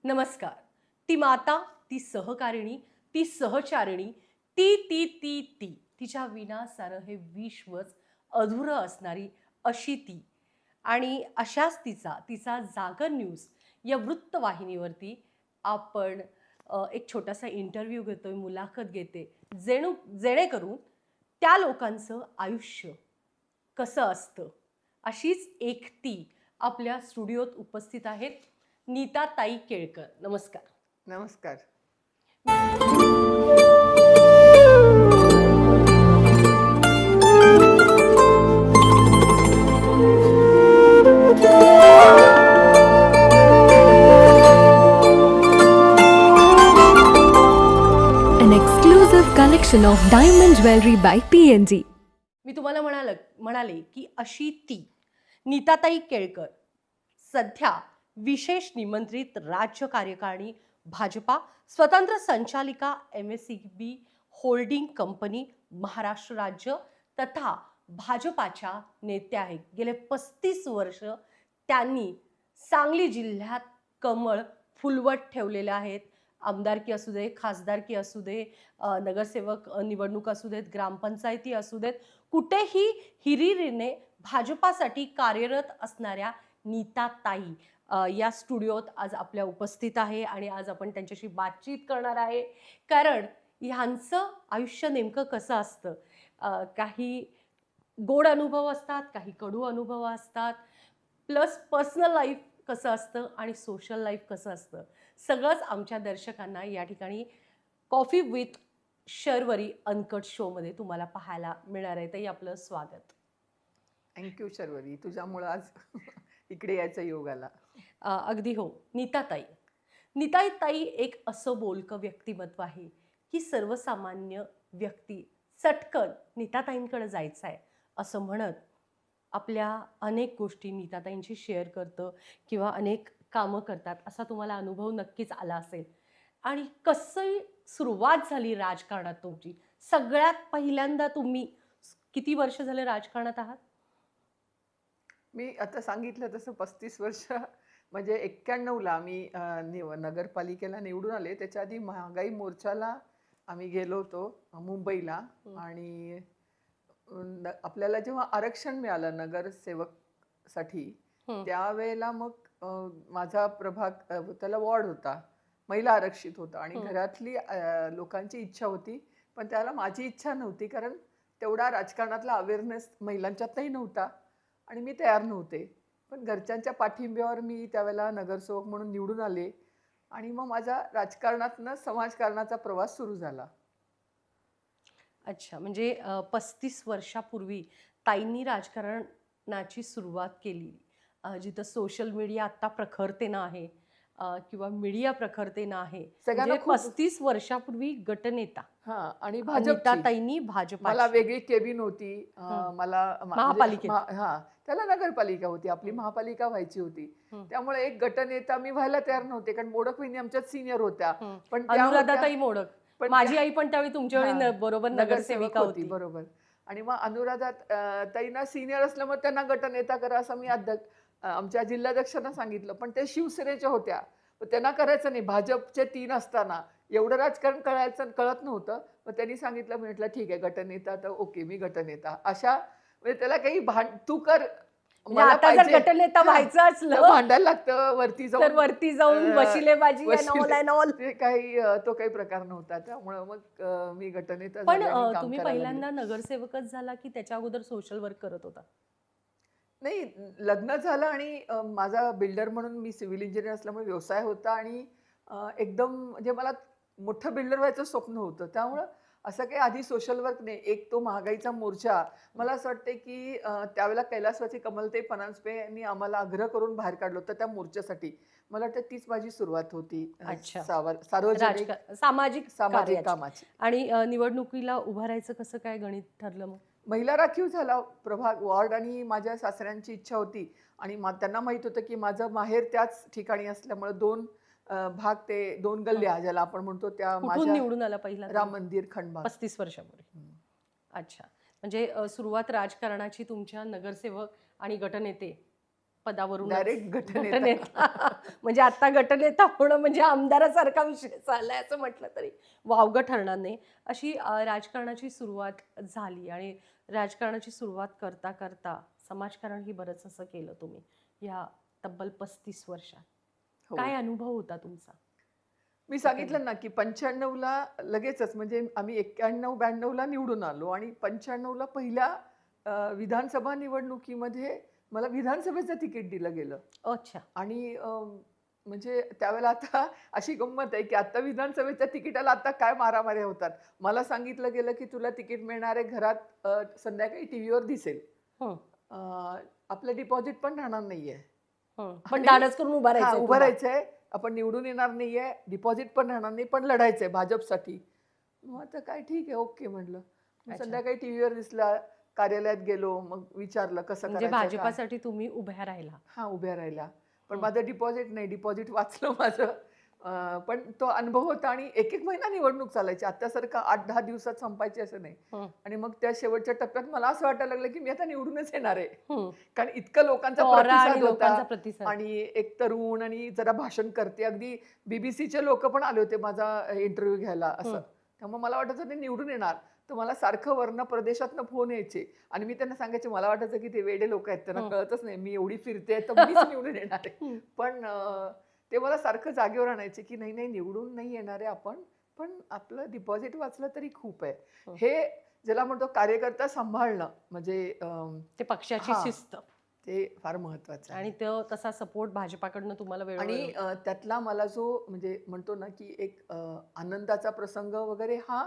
नमस्कार. ती माता, ती सहकारिणी, ती सहचारिणी, ती तिच्या विना सारं हे विश्वच अधुरं असणारी अशी ती. आणि अशाच तिचा जागर न्यूज या वृत्तवाहिनीवरती आपण एक छोटासा इंटरव्ह्यू घेतोय, मुलाखत घेते. जेणेकरून त्या लोकांचं आयुष्य कसं असतं, अशीच एक ती आपल्या स्टुडिओत उपस्थित आहेत. नीताताई केळकर. नमस्कार. नमस्कार. An exclusive collection of diamond jewelry by PNG. मी तुम्हाला म्हणाले की अशी ती नीताताई केळकर सध्या विशेष निमंत्रित राज्य कार्यकारिणी भाजपा स्वतंत्र संचालिका MSCB होल्डिंग कंपनी महाराष्ट्र राज्य तथा भाजपाच्या नेत्या आहेत. गेले 35 वर्ष त्यांनी सांगली जिल्ह्यात कमळ फुलवत ठेवलेले आहेत. आमदारकी असू दे, खासदारकी असू दे, नगरसेवक निवडणूक असू देत, ग्रामपंचायती असू देत, कुठेही हिरिरीने भाजपासाठी कार्यरत असणाऱ्या नीताताई या स्टुडिओत आज आपल्या उपस्थित आहे आणि आज आपण त्यांच्याशी बातचीत करणार आहे. कारण ह्यांचं आयुष्य नेमकं कसं असतं, काही गोड अनुभव असतात, काही कडू अनुभव असतात, प्लस पर्सनल लाईफ कसं असतं आणि सोशल लाईफ कसं असतं, सगळंच आमच्या दर्शकांना या ठिकाणी कॉफी विथ शर्वरी अनकट शोमध्ये तुम्हाला पाहायला मिळणार आहे. ताई, आपलं स्वागत. थँक्यू शर्वरी, तुझ्यामुळं आज इकडे यायचा योग आला. अगदी हो. नीताताई एक असं बोलकं व्यक्तिमत्व आहे की सर्वसामान्य व्यक्ती चटकन नीताताईंकडे जायचं आहे असं म्हणत आपल्या अनेक गोष्टी नीताताईंशी शेअर करतं किंवा अनेक कामं करतात. असा तुम्हाला अनुभव नक्कीच आला असेल. आणि कसं सुरुवात झाली राजकारणात तुमची? सगळ्यात पहिल्यांदा तुम्ही किती वर्ष झाले राजकारणात आहात? मी आता सांगितलं तसं 35 वर्ष म्हणजे 91ला मी नगरपालिकेला निवडून आले. त्याच्या आधी महागाई मोर्चाला आम्ही गेलो होतो मुंबईला. आणि आपल्याला जेव्हा आरक्षण मिळालं नगरसेवकसाठी त्यावेळेला मग माझा प्रभाग त्याला वॉर्ड होता, महिला आरक्षित होता आणि घरातली लोकांची इच्छा होती, पण त्याला माझी इच्छा नव्हती, कारण तेवढा राजकारणातला अवेअरनेस महिलांच्यातही नव्हता आणि मी तयार नव्हते. पण घरच्यांच्या पाठिंब्यावर मी त्यावेळेला नगरसेवक म्हणून निवडून आले आणि मग माझा राजकारणातनं समाजकारणाचा प्रवास सुरू झाला. अच्छा, म्हणजे 35 वर्षापूर्वी ताईंनी राजकारणाची सुरुवात केली, जिथं सोशल मीडिया आत्ता प्रखरतेनं आहे किंवा मीडिया प्रखरतेनं आहे. म्हणजे 35 वर्षापूर्वी गटनेता आणि नीताताईंनी भाजपा. मला वेगळी केबिन होती, मला महापालिकेत. त्याला नगरपालिका होती, आपली महापालिका व्हायची होती. त्यामुळे एक गटनेता मी व्हायला तयार नव्हते, कारण मोडक वहिनी आमच्यात सिनियर होत्या. पण अनुराधाताई मोडक, पण माझी आई पण त्यावेळी तुमच्या वेळी बरोबर नगरसेविका होती. बरोबर. आणि मग अनुराधा ताईंना सिनियर असल्यामुळे त्यांना गटनेता करा असं मी आमच्या जिल्हाध्यक्षांना सांगितलं, पण ते शिवसेनेच्या होत्या, त्यांना करायचं नाही. भाजपचे 3 असताना एवढं राजकारण कळत नव्हतं. मग त्यांनी सांगितलं, म्हटलं ठीक आहे गटनेता, तर ओके मी गटनेता. अशा म्हणजे त्याला काही तू कर, मला आता जर गटनेता व्हायचं असलं भांडायला लागतं वरती जाऊन वशिलेबाजी ते काही तो काही प्रकार नव्हता. त्यामुळे मग मी गटनेता. पण तुम्ही पहिल्यांदा नगरसेवकच झाला की त्याच्या अगोदर सोशल वर्क करत होता? नाही, लग्न झालं आणि माझा बिल्डर म्हणून मी सिव्हिल इंजिनियर असल्यामुळे व्यवसाय होता आणि एकदम म्हणजे मला मोठं बिल्डर व्हायचं स्वप्न होतं. त्यामुळं असं काही आधी सोशल वर्क नाही. एक तो महागाईचा मोर्चा, मला असं वाटतं की त्यावेळेला कैलासवासी कमलताई परांजपे यांनी आम्हाला आग्रह करून बाहेर काढलं होतं त्या मोर्चासाठी. मला वाटतं तीच माझी सुरुवात होती सार्वजनिक सामाजिक कामाची. आणि निवडणुकीला उभारायचं कसं काय गणित ठरलं मग? महिला राखीव झाला प्रभाग वॉर्ड आणि माझ्या सासऱ्यांची इच्छा होती आणि त्यांना माहित होतं की माझं माहेर त्याच ठिकाणी असल्यामुळे 2 भाग, ते 2 गल्ल्या ज्याला आपण म्हणतो, त्या माझ्या निवडून आला पहिला राम मंदिर खंडभाग 35 वर्षापूर्वी. अच्छा, म्हणजे सुरुवात राजकारणाची तुमच्या नगरसेवक आणि गटनेते पदावरून डायरेक्ट गटनेता. गटनेता म्हणजे आता गटनेता होणं म्हणजे आमदारासारखा विषय चाललाय असं म्हटलं तरी वावगं ठरणार नाही. अशी राजकारणाची सुरुवात झाली आणि राजकारणाची सुरुवात करता करता समाजकारणही बरंच असं केलं तुम्ही या तब्बल 35 वर्षात. हो. काय अनुभव होता तुमचा? मी सांगितलं ना की 95ला लगेचच म्हणजे आम्ही 91-92ला निवडून आलो आणि 95ला पहिल्या विधानसभा निवडणुकीमध्ये मला विधानसभेचं तिकीट दिलं गेलं. अच्छा. आणि म्हणजे त्यावेळेला आता अशी गंमत आहे की आता विधानसभेच्या तिकिटाला आता काय मारामाऱ्या होतात. मला सांगितलं गेलं की तुला तिकीट मिळणार आहे, घरात संध्याकाळी टीव्हीवर दिसेल. हं, आपलं डिपॉझिट पण राहणार नाहीये. हं. पण आणि धाडस करून उभा हां, राहायचंय उभं तुला. राहायचंय. आपण निवडून येणार नाहीये, डिपॉझिट पण राहणार नाही, पण लढायचंय भाजपसाठी. मग आता काय ठीक आहे, ओके म्हटलं. मग अच्छा. संध्याकाळी टीव्हीवर दिसला, कार्यालयात गेलो, मग विचारलं कसं म्हणजे करायचं काय? भाजपासाठी तुम्ही उभ्या राहिला. हां, उभ्या राहिल्या. पण हं. माझं डिपॉझिट नाही, डिपॉझिट वाचलं माझं. पण तो अनुभव होता आणि एक महिना निवडणूक चालायची. आत्तासारखं 8-10 दिवसात संपायची असं नाही. हं, आणि मग त्या शेवटच्या टप्प्यात मला असं वाटायला लागलं, की मी आता निवडूनच येणार आहे. हं. कारण इतकं लोकांचा तो ऑरा प्रतिसाद आणि लोकांचा होता प्रतिसाद. आणि एक तरुण आणि जरा भाषण करते. अगदी बीबीसीचे लोकं पण आले होते माझा इंटरव्ह्यू घ्यायला असं. हं. त्यामुळे मला वाटायचं ते निवडून येणार. तर मला सारखं वरनं प्रदेशातनं फोन यायचे आणि मी त्यांना सांगायचे मला वाटायचं की ते वेडे लोक आहेत, त्यांना हं. कळतच नाही मी एवढी फिरते तर मीच निवडून येणार आहे. हं. पण ते मला सारखं जागेवर आणायचे की नाही नाही निवडून नाही येणार आहे आपण, पण आपलं डिपॉझिट वाचलं तरी खूप आहे. हं. हे ज्याला म्हणतो कार्यकर्ता सांभाळणं म्हणजे ते पक्षाची हां, शिस्त ते फार महत्वाचं आहे. आणि तो तसा सपोर्ट भाजपाकडनं तुम्हाला आणि वेळोवेळी त्यातला मला जो म्हणजे म्हणतो ना की एक आनंदाचा प्रसंग वगैरे हा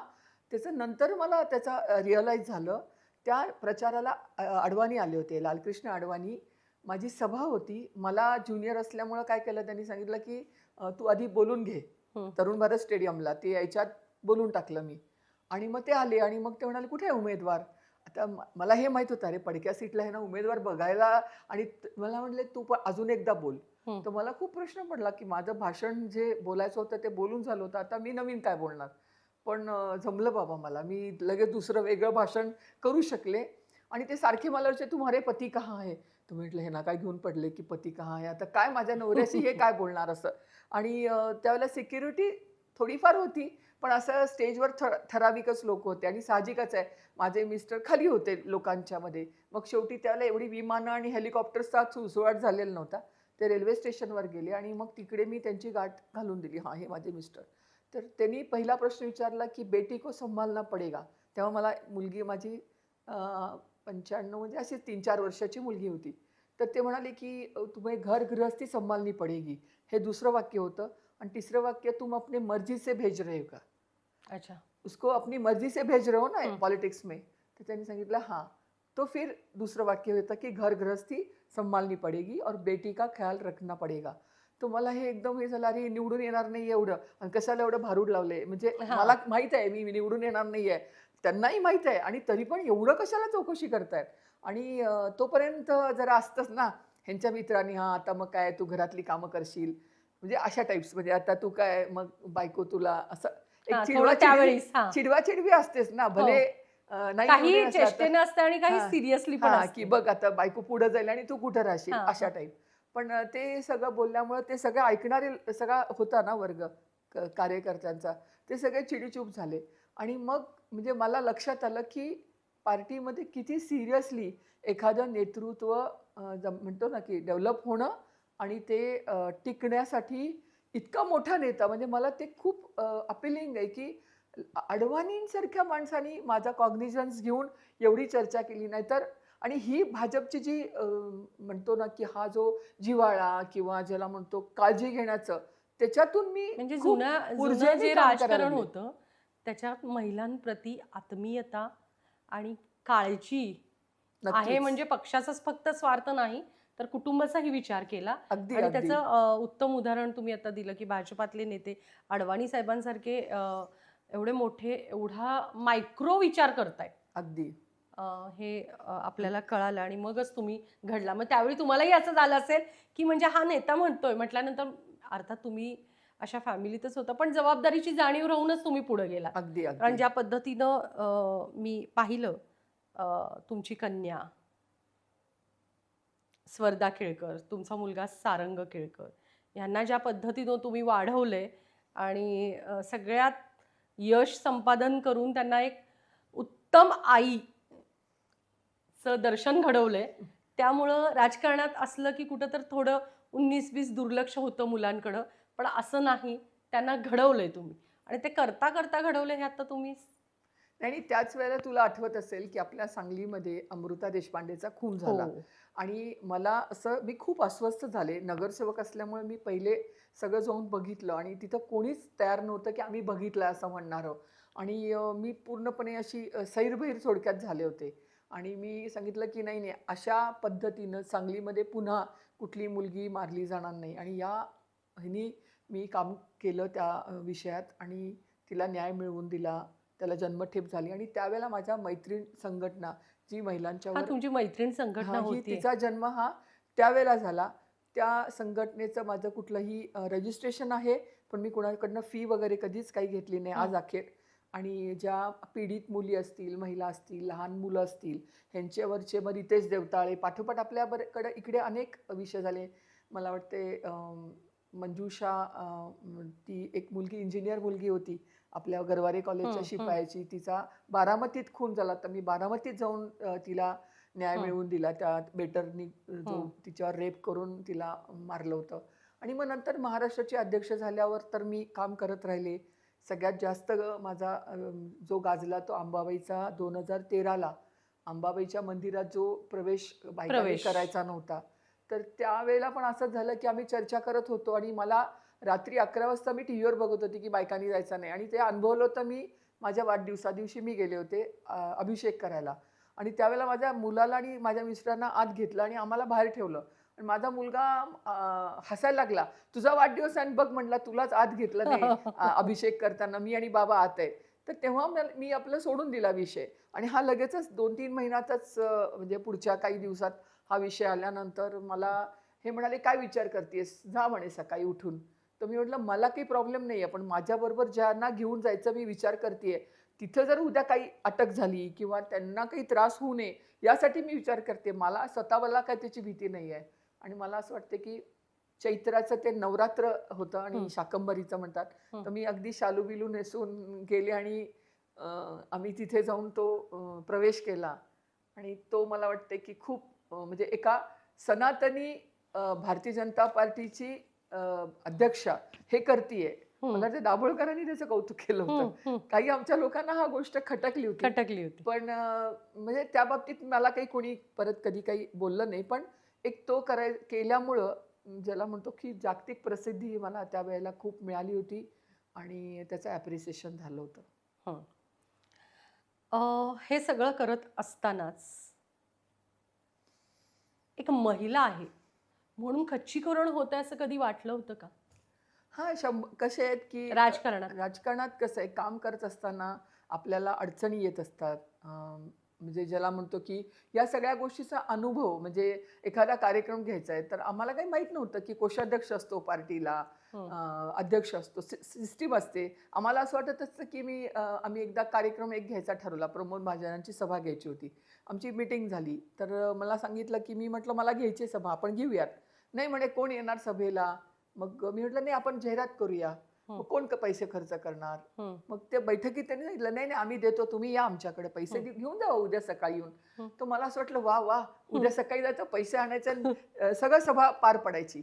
त्याचं नंतर मला त्याचा रिअलाईज झालं. त्या प्रचाराला अडवाणी आले होते, लालकृष्ण अडवाणी. माझी सभा होती. मला ज्युनियर असल्यामुळं काय केलं त्यांनी सांगितलं की तू आधी बोलून घे हं. तरुण भारत स्टेडियमला. ते याच्यात बोलून टाकलं मी आणि मग ते आले आणि मग ते म्हणाले कुठे आहे उमेदवार? आता मला हे माहित होतं अरे पडक्या सीटला आहे ना उमेदवार बघायला आणि मला म्हटले तू पण अजून एकदा बोल. हं. तर मला खूप प्रश्न पडला की माझं भाषण जे बोलायचं होतं ते बोलून झालं होतं. आता मी नवीन काय बोलणार? पण जमलं बाबा मला. मी लगेच दुसरं वेगळं भाषण करू शकले आणि ते सारखे मला विचारले तुम्हारे पती कहाँ है? तर म्हटलं हे ना काय घेऊन पडले की पती कहाँ है? आता काय माझ्या नवऱ्याशी हे काय बोलणार असं. आणि त्यावेळेला सिक्युरिटी थोडीफार होती, पण असं स्टेजवर ठराविकच लोक होते आणि साहजिकच आहे माझे मिस्टर खाली होते लोकांच्यामध्ये. मग शेवटी त्यावेळेला एवढी विमानं आणि हेलिकॉप्टर्सचा सुळसुळाट झालेला नव्हता. ते रेल्वे स्टेशनवर गेले आणि मग तिकडे मी त्यांची गाठ घालून दिली. हां, हे माझे मिस्टर. तर त्यांनी पहिला प्रश्न विचारला की बेटी को संभालना पडेगा. तेव्हा मला मुलगी माझी 95 म्हणजे अशी 3-4 वर्षाची मुलगी होती. तर ते म्हणाले की तुम्हें घर गृहस्थी संभालनी पडेगी. हे दुसरं वाक्य होतं आणि तिसरं वाक्य तुम अपने मर्जी से भेज रहे हो का? अच्छा. उसको अपनी मर्जी से भेज रहे हो ना हं. पॉलिटिक्स में? तर त्यांनी सांगितलं हां. तो फिर दूसरं वाक्य होतं की घर गृहस्थी संभालनी पडेगी और बेटी का ख्याल रखना पडेगा. तर मला हे एकदम हे झालं अरे निवडून येणार नाही एवढं आणि कशाला एवढं भारूड लावलंय. म्हणजे हां. मला माहित आहे मी निवडून येणार नाहीये. त्यांनाही माहित आहे आणि तरी पण एवढं कशाला चौकशी करतायत? आणि तोपर्यंत जरा असतंच ना ह्यांच्या मित्रांनी हां आता मग काय तू घरातली कामं करशील. म्हणजे अशा टाइप्स म्हणजे आता तू काय मग बायको तुला असं एक हां, थोडं त्यावेळीस. हां. चिडवा-चिडवी असतेच ना. हो. भले नाही निवडून काही असलं तर चेष्टेनं असतं आणि काही हां, सिरियसली पण हां, असतं. की बघ आता बायको पुढे जाईल आणि तू कुठं राहशील हां, अशा हां. टाइप. पण ते सगळं बोलल्यामुळे ते सगळं ऐकणारे सगळा होता ना वर्ग कार्यकर्त्यांचा. ते सगळे चिडीचूप झाले आणि मग म्हणजे मला लक्षात आलं की पार्टीमध्ये किती सिरियसली एखादं नेतृत्व म्हणतो ना की डेव्हलप होणं आणि ते टिकण्यासाठी इतका मोठा नेता म्हणजे मला ते खूप अपीलिंग आहे की अडवाणींसारख्या माणसानी माझा कॉग्निझन्स घेऊन एवढी चर्चा केली नाही तर. आणि ही भाजपची जी म्हणतो ना की हा जो जिव्हाळा किंवा ज्याला म्हणतो काळजी घेण्याचं त्याच्यातून मी म्हणजे खूप जुनं ऊर्जेने जे काम करायला राजकारण लागले. होतं त्याच्यात महिलांप्रती आत्मीयता आणि काळजी आहे. नक्कीच. म्हणजे पक्षाचाच फक्त स्वार्थ नाही तर कुटुंबाचाही विचार केला. अगदी आणि अगदी त्याचं उत्तम उदाहरण तुम्ही आता दिलं की भाजपातले नेते अडवाणी साहेबांसारखे एवढे मोठे एवढा मायक्रो विचार करतायत अगदी हे आपल्याला कळालं आणि मगच तुम्ही घडला. मग त्यावेळी तुम्हालाही असं झालं असेल की म्हणजे हा नेता म्हणतोय म्हटल्यानंतर अर्थात तुम्ही अशा फॅमिलीतच होता पण जबाबदारीची जाणीव राहूनच तुम्ही पुढे गेला. अगदी कारण अगदी ज्या पद्धतीनं मी पाहिलं तुमची कन्या स्वर्धा केळकर, तुमचा मुलगा सारंग केळकर ह्यांना ज्या पद्धतीनं तुम्ही वाढवलंय आणि सगळ्यात यश संपादन करून त्यांना एक उत्तम आईचं दर्शन घडवलंय, त्यामुळं राजकारणात असलं की कुठं तर थोडं 19-20 दुर्लक्ष होतं मुलांकडं, पण असं नाही, त्यांना घडवलंय तुम्ही आणि ते करता करता घडवलंय हे आता तुम्ही. आणि त्याच वेळेला तुला आठवत असेल की आपल्या सांगलीमध्ये अमृता देशपांडेचा खून झाला. हो. आणि मला असं मी खूप अस्वस्थ झाले. नगरसेवक असल्यामुळे मी पहिले सगळं जाऊन बघितलं आणि तिथं कोणीच तयार नव्हतं की आम्ही बघितलं असं म्हणणारं. आणि मी पूर्णपणे अशी सैरभैर थोडक्यात झाले होते. आणि मी सांगितलं की नाही नाही, अशा पद्धतीनं सांगलीमध्ये पुन्हा कुठली मुलगी मारली जाणार नाही. आणि या ह्यानी मी काम केलं त्या विषयात आणि तिला न्याय मिळवून दिला. त्याला जन्मठेप झाली आणि त्यावेळेला माझ्या मैत्रीण संघटना जी महिलांच्यावर तुमची मैत्रीण संघटना हां, ही होती. तिचा जन्म हा त्यावेळेला झाला. त्या संघटनेचं माझं कुठलंही रजिस्ट्रेशन आहे, पण मी कोणाकडनं फी वगैरे कधीच काही घेतली नाही आज अखेर. आणि ज्या पीडित मुली असतील, महिला असतील, लहान मुलं असतील, ह्यांच्यावरचे मग रितेश देवताळे पाठोपाठ आपल्याकडे इकडे अनेक विषय झाले. मला वाटते मंजुषा ती एक मुलगी इंजिनियर मुलगी होती आपल्या गरवारे कॉलेजच्या शिपायाची. तिचा बारामतीत खून झाला. तर मी बारामतीत जाऊन तिला न्याय मिळवून दिला. त्या बेटरनी जो तिच्यावर रेप करून तिला मारलं होतं. आणि मग नंतर महाराष्ट्राचे अध्यक्ष झाल्यावर तर मी काम करत राहिले. सगळ्यात जास्त माझा जो गाजला तो अंबाबाईचा 2013ला अंबाबाईच्या मंदिरात जो प्रवेश बायकांनी करायचा नव्हता. तर त्यावेळेला पण असंच झालं की आम्ही चर्चा करत होतो आणि मला रात्री 11 वाजता मी टीव्हीवर बघत होते की बायकांनी जायचं नाही. आणि ते अनुभवलं होतं मी माझ्या वाढदिवसादिवशी मी गेले होते अभिषेक करायला. आणि त्यावेळेला माझ्या मुलाला आणि माझ्या मिस्टरांना आत घेतलं आणि आम्हाला बाहेर ठेवलं. आणि माझा मुलगा हसायला लागला, तुझा वाढदिवस आणि बघ म्हटला तुलाच आत घेतलं नाही अभिषेक करताना, मी आणि बाबा आत आहे. तर तेव्हा मी आपलं सोडून दिला विषय. आणि हा लगेचच 2-3 महिन्यातच म्हणजे पुढच्या काही दिवसात हा विषय आल्यानंतर मला हे म्हणाले, काय विचार करतेस, जा म्हणे सकाळी उठून. तर मी म्हटलं मला काही प्रॉब्लेम नाही आहे, पण माझ्याबरोबर ज्यांना घेऊन जायचं मी विचार करते, तिथं जर उद्या काही अटक झाली किंवा त्यांना काही त्रास होऊ नये यासाठी मी विचार करते. मला स्वतःला काय त्याची भीती नाही आहे. आणि मला असं वाटतं की चैत्राचं ते नवरात्र होतं आणि शाकंभरीचं म्हणतात. तर मी अगदी शालू बिलू नेसून गेले आणि आम्ही तिथे जाऊन तो प्रवेश केला. आणि तो मला वाटते की खूप म्हणजे एका सनातनी भारतीय जनता पार्टीची अध्यक्षा हे करतीये. मला ते दाभोळकरांनी त्याचं कौतुक केलं होतं. काही आमच्या लोकांना हा गोष्ट खटकली होती. पण म्हणजे त्या बाबतीत मला काही कोणी परत कधी काही बोललं नाही. पण एक तो केल्यामुळं ज्याला म्हणतो की जागतिक प्रसिद्धी मला त्यावेळेला खूप मिळाली होती आणि त्याचं ॲप्रिसिएशन झालं होतं. हे सगळं करत असतानाच एक महिला आहे म्हणून खच्चीकरण होतं असं कधी वाटलं होतं का हां, कसे आहेत की राजकारणात? राजकारणात कसं आहे, काम करत असताना आपल्याला अडचणी येत असतात. म्हणजे ज्याला म्हणतो की या सगळ्या गोष्टीचा अनुभव म्हणजे एखादा कार्यक्रम घ्यायचा आहे, तर आम्हाला काही माहीत नव्हतं की कोषाध्यक्ष असतो पार्टीला, अध्यक्ष असतो, सिस्टीम असते. आम्हाला असं वाटत असतं की आम्ही एकदा कार्यक्रम घ्यायचा ठरवला. प्रमोद महाजनांची सभा घ्यायची होती. आमची मीटिंग झाली. तर मला सांगितलं की मी म्हटलं मला घ्यायची सभा, आपण घेऊयात. नाही म्हणे, कोण येणार सभेला? मग मी म्हटलं नाही, आपण जाहिरात करूया. मग कोण पैसे खर्च करणार? मग त्या बैठकीत त्यांनी सांगितलं, नाही नाही आम्ही देतो, तुम्ही या आमच्याकडे, पैसे घेऊन जावा उद्या सकाळी येऊन. तर मला असं वाटलं वा वा, उद्या सकाळी जायचं, पैसे आणायचे, सगळं सभा पार पडायची.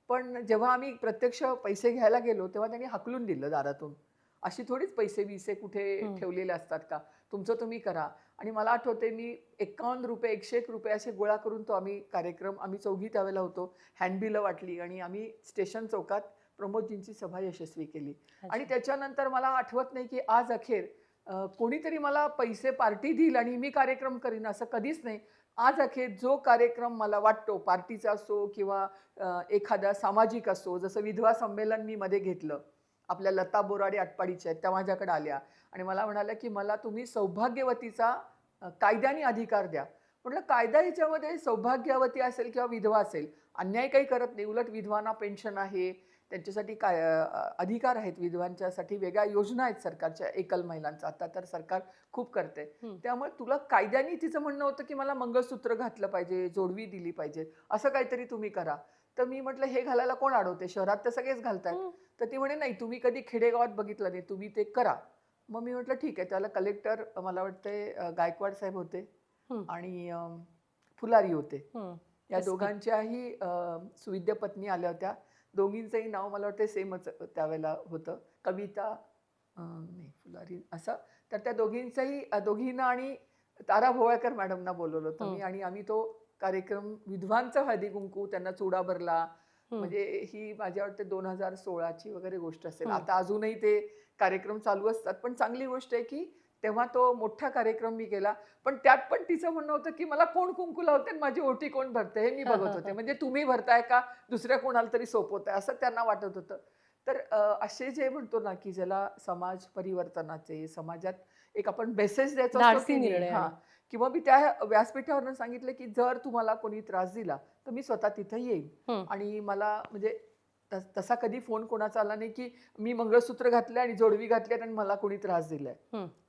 पण जेव्हा आम्ही प्रत्यक्ष पैसे घ्यायला गेलो तेव्हा त्यांनी हाकलून दिलं दारातून. अशी थोडीच पैसे बिसे कुठे ठेवलेले असतात का, तुमचं तुम्ही करा. आणि मला आठवते मी 51 रुपये 101 रुपये असे गोळा करून तो कार्यक्रम आम्ही चौघी त्यावेळेला होतो, हँडबिलं वाटली आणि आम्ही स्टेशन चौकात प्रमोदजींची सभा यशस्वी केली. आणि त्याच्यानंतर मला आठवत नाही की आज अखेर कोणीतरी मला पैसे पार्टी देईल आणि मी कार्यक्रम करीन असं कधीच नाही. आज अखेर जो कार्यक्रम मला वाटतो, पार्टीचा असो किंवा एखादा सामाजिक असो, जसं विधवा संमेलन मी मध्ये घेतलं, आपल्या लता बोराडे आटपाडीच्या आहेत त्या माझ्याकडे आल्या आणि मला म्हणाल्या की मला तुम्ही सौभाग्यवतीचा कायद्याने अधिकार द्या. म्हटलं कायदा याच्यामध्ये सौभाग्यवती असेल किंवा विधवा असेल अन्याय काही करत नाही, उलट विधवांना पेन्शन आहे, त्यांच्यासाठी काय अधिकार आहेत, विधवांच्यासाठी वेगळ्या योजना आहेत सरकारच्या एकल महिलांचा. आता तर सरकार खूप करते. त्यामुळे तुला कायद्याने तिचं म्हणणं होतं की मला मंगळसूत्र घातलं पाहिजे, जोडवी दिली पाहिजे, असं काहीतरी तुम्ही करा. तर मी म्हटलं हे घालायला कोण अडवते, शहरात तर सगळेच घालतायत. तर ती म्हणे नाही, तुम्ही कधी खेडेगावात बघितलं नाही, तुम्ही ते करा. मग मी म्हटलं ठीक आहे. त्याला कलेक्टर मला वाटते गायकवाड साहेब होते आणि फुलारी होते. या दोघांच्याही सुविद्य पत्नी आल्या होत्या. दोघींचंही नाव मला वाटतं सेमच त्यावेळेला होतं, कविता नाही फुलारी असं. तर त्या दोघींना आणि तारा भोवळकर मॅडमना बोलवलं होतं मी, आणि आम्ही तो कार्यक्रम विधवांचा हळदी कुंकू, त्यांना चुडा भरला. म्हणजे ही माझ्या वाटते 2016ची वगैरे गोष्ट असेल. आता अजूनही ते कार्यक्रम चालू असतात, पण चांगली गोष्ट आहे की तेव्हा तो मोठा कार्यक्रम मी केला. पण त्यात पण तिचं म्हणणं होतं की मला कोण कुंकू लावते आणि माझी ओटी कोण भरते हे मी बघत होते. म्हणजे तुम्ही भरताय का दुसऱ्या कोणाला तरी सोपवताय असं त्यांना वाटत होतं. तर असे जे म्हणतो ना की ज्याला समाज परिवर्तनाचे, समाजात एक आपण मेसेज द्यायचा असतो धाडसी की निर्णय हां, किंवा मी त्या व्यासपीठावरून सांगितलं की जर तुम्हाला कोणी त्रास दिला तर मी स्वतः तिथं येईन. आणि मला म्हणजे तसा कधी फोन कोणाचा आला नाही की मी मंगळसूत्र घातलंय आणि जोडवी घातली आणि मला कोणी त्रास दिलाय,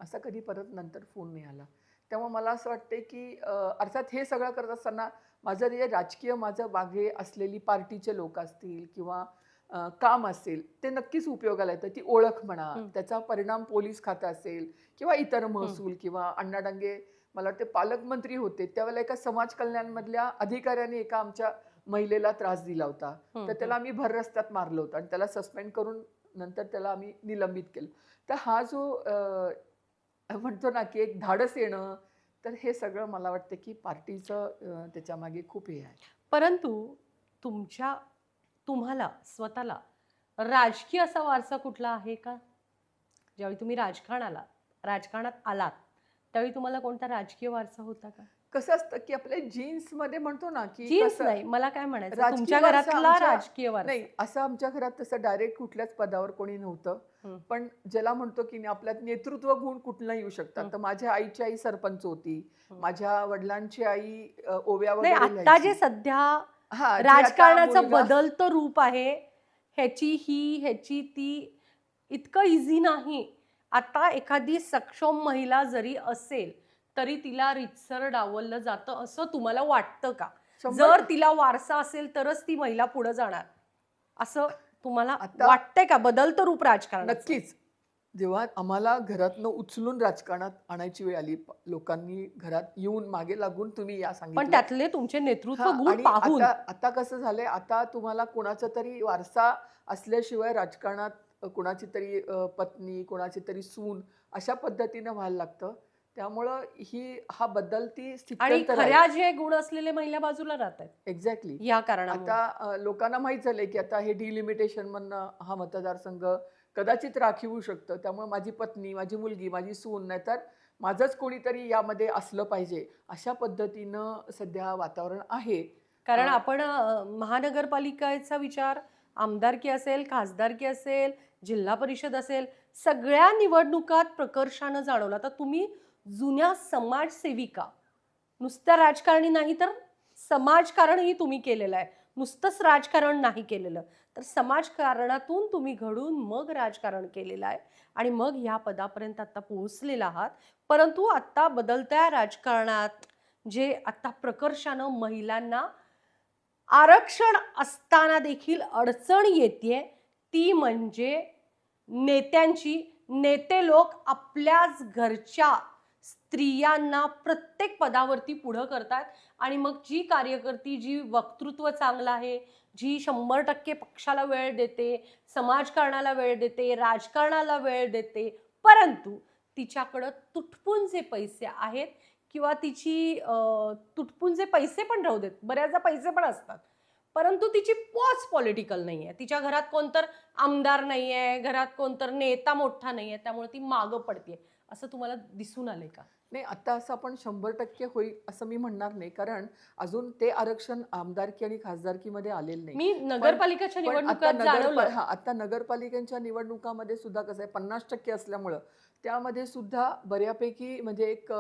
असा कधी परत नंतर फोन नाही आला. त्यामुळे मला असं वाटतंय की अर्थात हे सगळं करत असताना माझं जे राजकीय माझं मागे असलेली पार्टीचे लोक असतील किंवा काम असेल ते नक्कीच उपयोगाला येतं. ती ओळख म्हणा, त्याचा परिणाम पोलीस खातं असेल किंवा इतर महसूल किंवा अण्णा डांगे मला वाटते पालकमंत्री होते त्यावेळेला एका समाज कल्याणमधल्या अधिकाऱ्याने एका आमच्या महिलेला त्रास दिला होता. तर त्याला आम्ही भर रस्त्यात मारलं होतं आणि त्याला सस्पेंड करून नंतर त्याला आम्ही निलंबित केलं. तर हा जो म्हणतो ना की एक धाडस येणं, तर हे सगळं मला वाटतं की पार्टीचं त्याच्यामागे खूप हे आहे. परंतु तुम्हाला स्वतःला राजकीय असा वारसा कुठला आहे का? ज्यावेळी तुम्ही राजकारणात आलात त्यावेळी तुम्हाला कोणता राजकीय वारसा होता का? कसं असतं की आपल्या जीन्समध्ये म्हणतो ना की जीन्स नाही, मला काय म्हणायचं राजकीय तुमच्या वारसा घरातला आमच्या- राजकीय वारसा. नाही, असं आमच्या घरात तसं डायरेक्ट कुठल्याच पदावर कोणी नव्हतं. पण ज्याला म्हणतो की आपल्यात नेतृत्व गुण कुठला येऊ शकतात. तर माझ्या आईची आई सरपंच होती, माझ्या वडिलांची आई ओव्या नाही, वगैरे आता लिहायची. जे सध्या हा, जे आता राजकारणाचं मुलगा- बदलतं रूप आहे ह्याची ती इतकं इझी नाही. आता एखादी सक्षम महिला जरी असेल तरी तिला रितसर डावललं जातं असं तुम्हाला वाटतं का? 100% जर तिला वारसा असेल तरच ती महिला पुढे जाणार असं तुम्हाला आता- वाटतंय का? बदलतं रूप राजकारण नक्कीच. जेव्हा आम्हाला घरातनं उचलून राजकारणात आणायची वेळ आली, लोकांनी घरात येऊन मागे लागून तुम्ही या पण सांगितलं. त्यातले तुमचे नेतृत्व हा, गुण आणि पाहून आता कसं झालंय, आता तुम्हाला कोणाचा तरी वारसा असल्याशिवाय राजकारणात कोणाची तरी पत्नी, कोणाची तरी सून अशा पद्धतीनं व्हायला लागतं. त्यामुळं हा बदलती आणि स्थित्यंतर आहे. खऱ्या जे गुण असलेले महिला बाजूला राहत आहेत एक्झॅक्टली. या कारणामुळे. आता लोकांना माहीत झालंय की आता हे डिलिमिटेशन मधनं हा मतदारसंघ कदाचित राखीव होऊ शकतं. त्यामुळे माझी पत्नी, माझी मुलगी, माझी सून, नाहीतर माझंच कोणीतरी यामध्ये असलं पाहिजे, अशा पद्धतीनं सध्या वातावरण आहे. कारण आपण महानगरपालिकेचा विचार, आमदारकी असेल, खासदारकी असेल, जिल्हा परिषद असेल, सगळ्या निवडणुकात प्रकर्षानं जाणवलं. आता तुम्ही जुन्या समाजसेविका, नुसत्या राजकारणी नाही तर समाजकारणही तुम्ही केलेलं आहे. नुसतंच राजकारण नाही केलेलं, तर समाजकारणातून तुम्ही घडून मग राजकारण केलेलं आहे आणि मग ह्या पदापर्यंत आता पोहोचलेला आहात. परंतु आता बदलत्या राजकारणात जे आता प्रकर्षानं महिलांना आरक्षण असताना देखील अडचण येते ती म्हणजे नेते लोक आपल्याच घरच्या स्त्रियांना प्रत्येक पदावरती पुढं करतात आणि मग जी कार्यकर्ती, जी वक्तृत्व चांगलं आहे, जी 100% पक्षाला वेळ देते, समाजकारणाला वेळ देते, राजकारणाला वेळ देते, परंतु तिच्याकडं तुटपुंजे जे पैसे आहेत किंवा तिची तुटपुंजे पैसे पण राहू देत, बऱ्याचदा पैसे पण असतात, परंतु तिची पोच पॉलिटिकल नाही आहे, तिच्या घरात कोणतर आमदार नाही आहे, घरात कोणतर नेता मोठा नाही आहे, त्यामुळे ती मागं पडते. असं तुम्हाला दिसून आलंय का? नाही, आता असं आपण 100% होईल असं मी म्हणणार नाही, कारण अजून ते आरक्षण आमदारकी आणि खासदारकीमध्ये आलेलं नाही. मी नगरपालिकेच्या पण निवडणुकात जाणवलं. आता नगरपालिकेच्या निवडणुकामध्ये सुद्धा कसं आहे, 50% असल्यामुळं त्यामध्ये सुद्धा बऱ्यापैकी म्हणजे एक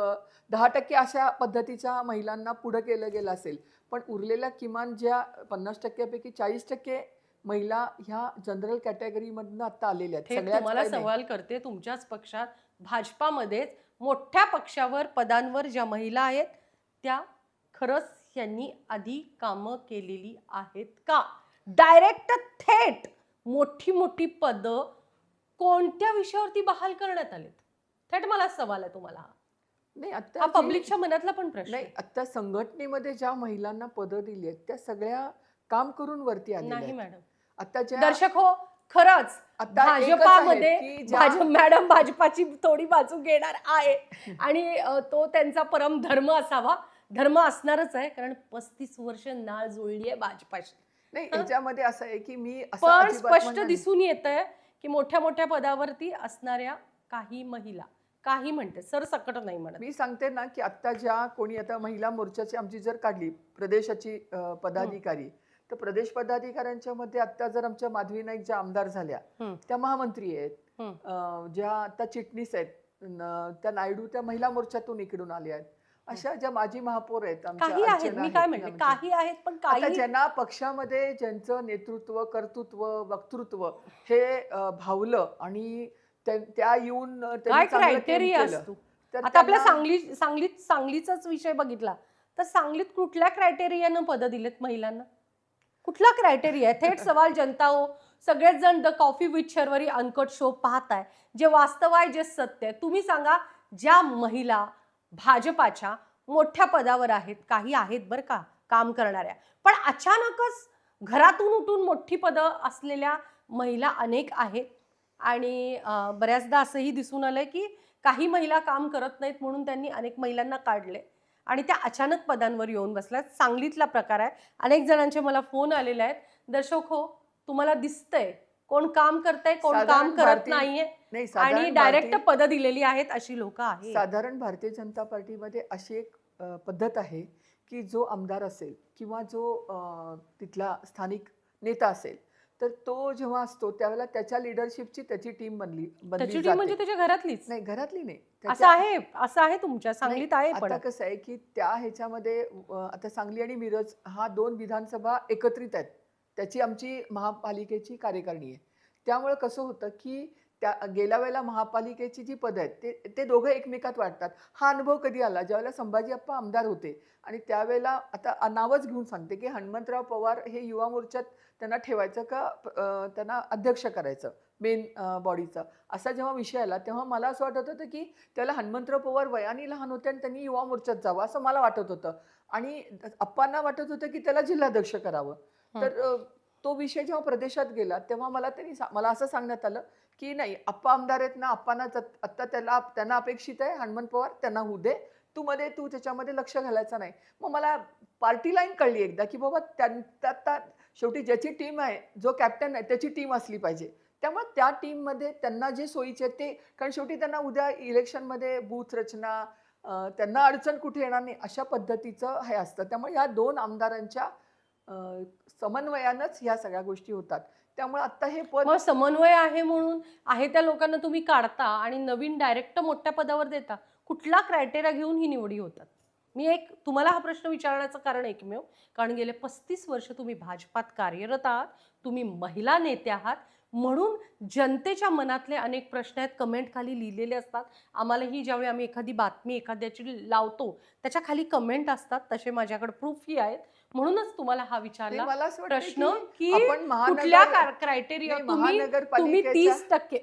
10% अशा पद्धतीच्या महिलांना पुढं केलं गेलं असेल. पण उरलेल्या किमान ज्या 50% पैकी 40% महिला ह्या जनरल कॅटेगरीमधनं आता आलेल्या आहेत. थेट सगळ्याच तुम्हाला काही नाही. सवाल करते, तुमच्याच पक्षात भाजपामध्येच मोठ्या पक्षावर पदांवर ज्या महिला आहेत त्या खरंच यांनी आधी कामं केलेली आहेत का? डायरेक्ट थेट मोठी मोठी पदं कोणत्या विषयावरती बहाल करण्यात आलेत? थेट मला सवाल आहे तुम्हाला. नाही आता हा जे- पब्लिकच्या मनातला पण प्रश्न नाही आहे. आता संघटनेमध्ये ज्या महिलांना पदं दिली आहेत त्या सगळ्या काम करून वरती आलेल्या नाही आहेत. मॅडम. आता ज्या दर्शक हो, खरंच आता एकच आहेत भाजपामध्ये की ज्या मॅडम भाजपाची थोडी बाजू घेणार आहे आणि तो त्यांचा परम धर्म असावा. धर्म असणारच आहे, कारण 35 वर्ष नाळ जुळली आहे भाजपाशी. नाही याच्यामध्ये असं आहे की मी असं पण अजिबात स्पष्ट म्हणणार नाही. दिसून येत आहे की मोठ्या मोठ्या पदावरती असणाऱ्या काही महिला, काही म्हणते सरसकट नाही म्हणत, मी सांगते ना की आता ज्या कोणी आता महिला मोर्चाची आमची जर काढली प्रदेशाची पदाधिकारी, तर प्रदेश पदाधिकाऱ्यांच्या मध्ये आता जर आमच्या माधवी नाईक ज्या आमदार झाल्या हम्म. त्या महामंत्री आहेत. ज्या आता चिटणीस आहेत त्या नायडू त्या महिला मोर्चातून इकडून आल्या आहेत. अशा ज्या माजी महापौर आहेत आमच्या काही आहेत. अर्चना मी काय आहेत, म्हणते, आमच्या- काही आहेत पण आता काही ज्यांना पक्षामध्ये ज्यांचं नेतृत्व कर्तृत्व वक्तृत्व हे भावलं आणि त्या येऊन त्यांनी काय चांगलं काम क्रायटेरिया केलं. असतो? तर आता आपल्या त्यांना- सांगलीचाच विषय बघितला तर सांगलीत कुठल्या क्रायटेरियानं पदं दिलेत महिलांना? कुठला क्रायटेरिया आहे? थेट सवाल जनता हो. सगळेच जण the coffee with Sharvari uncut show पाहताय. जे वास्तव आहे, जे सत्य आहे, तुम्ही सांगा. ज्या महिला भाजपाच्या मोठ्या पदावर आहेत, काही आहेत बरं का काम करणाऱ्या, पण अचानकच घरातून उठून मोठी पदं असलेल्या महिला अनेक आहेत. आणि बऱ्याचदा असंही दिसून आलंय की काही महिला काम करत नाहीत म्हणून त्यांनी अनेक महिलांना काढले आणि त्या अचानक पदांवर येऊन बसल्यात. सांगलीतला प्रकार आहे. अनेक जणांचे मला फोन आलेले आहेत. दर्शक हो, तुम्हाला दिसतंय कोण काम करतंय, कोण साधारण काम करत भारतीय- नाहीये नाही, आणि साधारण डायरेक्ट भारतीय- पदं दिलेली आहेत अशी लोक आहेत. साधारण भारतीय जनता पार्टीमध्ये अशी एक पद्धत आहे की जो आमदार असेल किंवा जो तिथला स्थानिक नेता असेल तर तो जेव्हा असतो त्यावेळेला त्याच्या लिडरशिपची त्याची टीम बनली त्याची टीम जाते. म्हणजे त्याच्या घरातलीच. नाही घरातली नाही असं आहे, असं आहे तुमच्या सांगलीत आहे. पण आता कसं आहे की त्या ह्याच्यामध्ये आता सांगली आणि मिरज हा 2 विधानसभा एकत्रित आहेत. त्याची आमची महापालिकेची कार्यकारिणी आहे. त्यामुळे कसं होतं की त्या गेल्या वेळेला महापालिकेची जी पदं आहेत ते दोघं एकमेकात वाटतात. हा अनुभव कधी आला ज्यावेळेला संभाजी अप्पा आमदार होते आणि त्यावेळेला आता नावच घेऊन सांगते की हनुमंतराव पवार हे युवा मोर्चात त्यांना ठेवायचं का त्यांना अध्यक्ष करायचं मेन बॉडीचं, असा जेव्हा विषय आला तेव्हा मला असं वाटत होतं की त्याला हनुमंतराव पवार वयाने लहान होते आणि त्यांनी युवा मोर्चात जावं असं मला वाटत होतं आणि अप्पांना वाटत होतं की त्याला जिल्हाध्यक्ष करावं. तर तो विषय जेव्हा प्रदेशात गेला तेव्हा मला असं सांगण्यात आलं की नाही, अप्पा आमदार आहेत ना, अप्पांना आता त्यांना अपेक्षित आहे हनुमंत पवार, त्यांना होऊ दे, तू त्याच्यामध्ये लक्ष घालायचं नाही. मग मला पार्टी लाईन कळली एकदा की बाबा आता शेवटी ज्याची टीम आहे, जो कॅप्टन आहे त्याची टीम असली पाहिजे. त्यामुळे त्या टीममध्ये त्यांना जे सोयीचे आहेत ते, कारण शेवटी त्यांना उद्या इलेक्शनमध्ये बूथ रचना त्यांना अडचण कुठे येणार नाही अशा पद्धतीचं हे असतं. त्यामुळे या 2 आमदारांच्या समन्वयानंच ह्या सगळ्या गोष्टी होतात. त्यामुळे आता हे पद मग समन्वय आहे म्हणून आहे त्या लोकांना तुम्ही काढता आणि नवीन डायरेक्ट मोठ्या पदावर देता. कुठला क्रायटेरिया घेऊन ही निवडी होतात? मी एक तुम्हाला हा प्रश्न विचारण्याचं कारण एकमेव, कारण गेले 35 वर्ष तुम्ही भाजपात कार्यरत आहात, तुम्ही महिला नेते आहात, म्हणून जनतेच्या मनातले अनेक प्रश्न आहेत, कमेंट खाली लिहिलेले असतात. आम्हालाही ज्यावेळी आम्ही एखादी बातमी एखाद्याची लावतो त्याच्या खाली कमेंट असतात, तसे माझ्याकडे प्रूफही आहेत. म्हणूनच तुम्हाला हा विचारला मला असं वाटतं प्रश्न की आपण कुठल्या क्रायटेरिया नाही, तुम्ही महानगरपालिकेच्या- 30%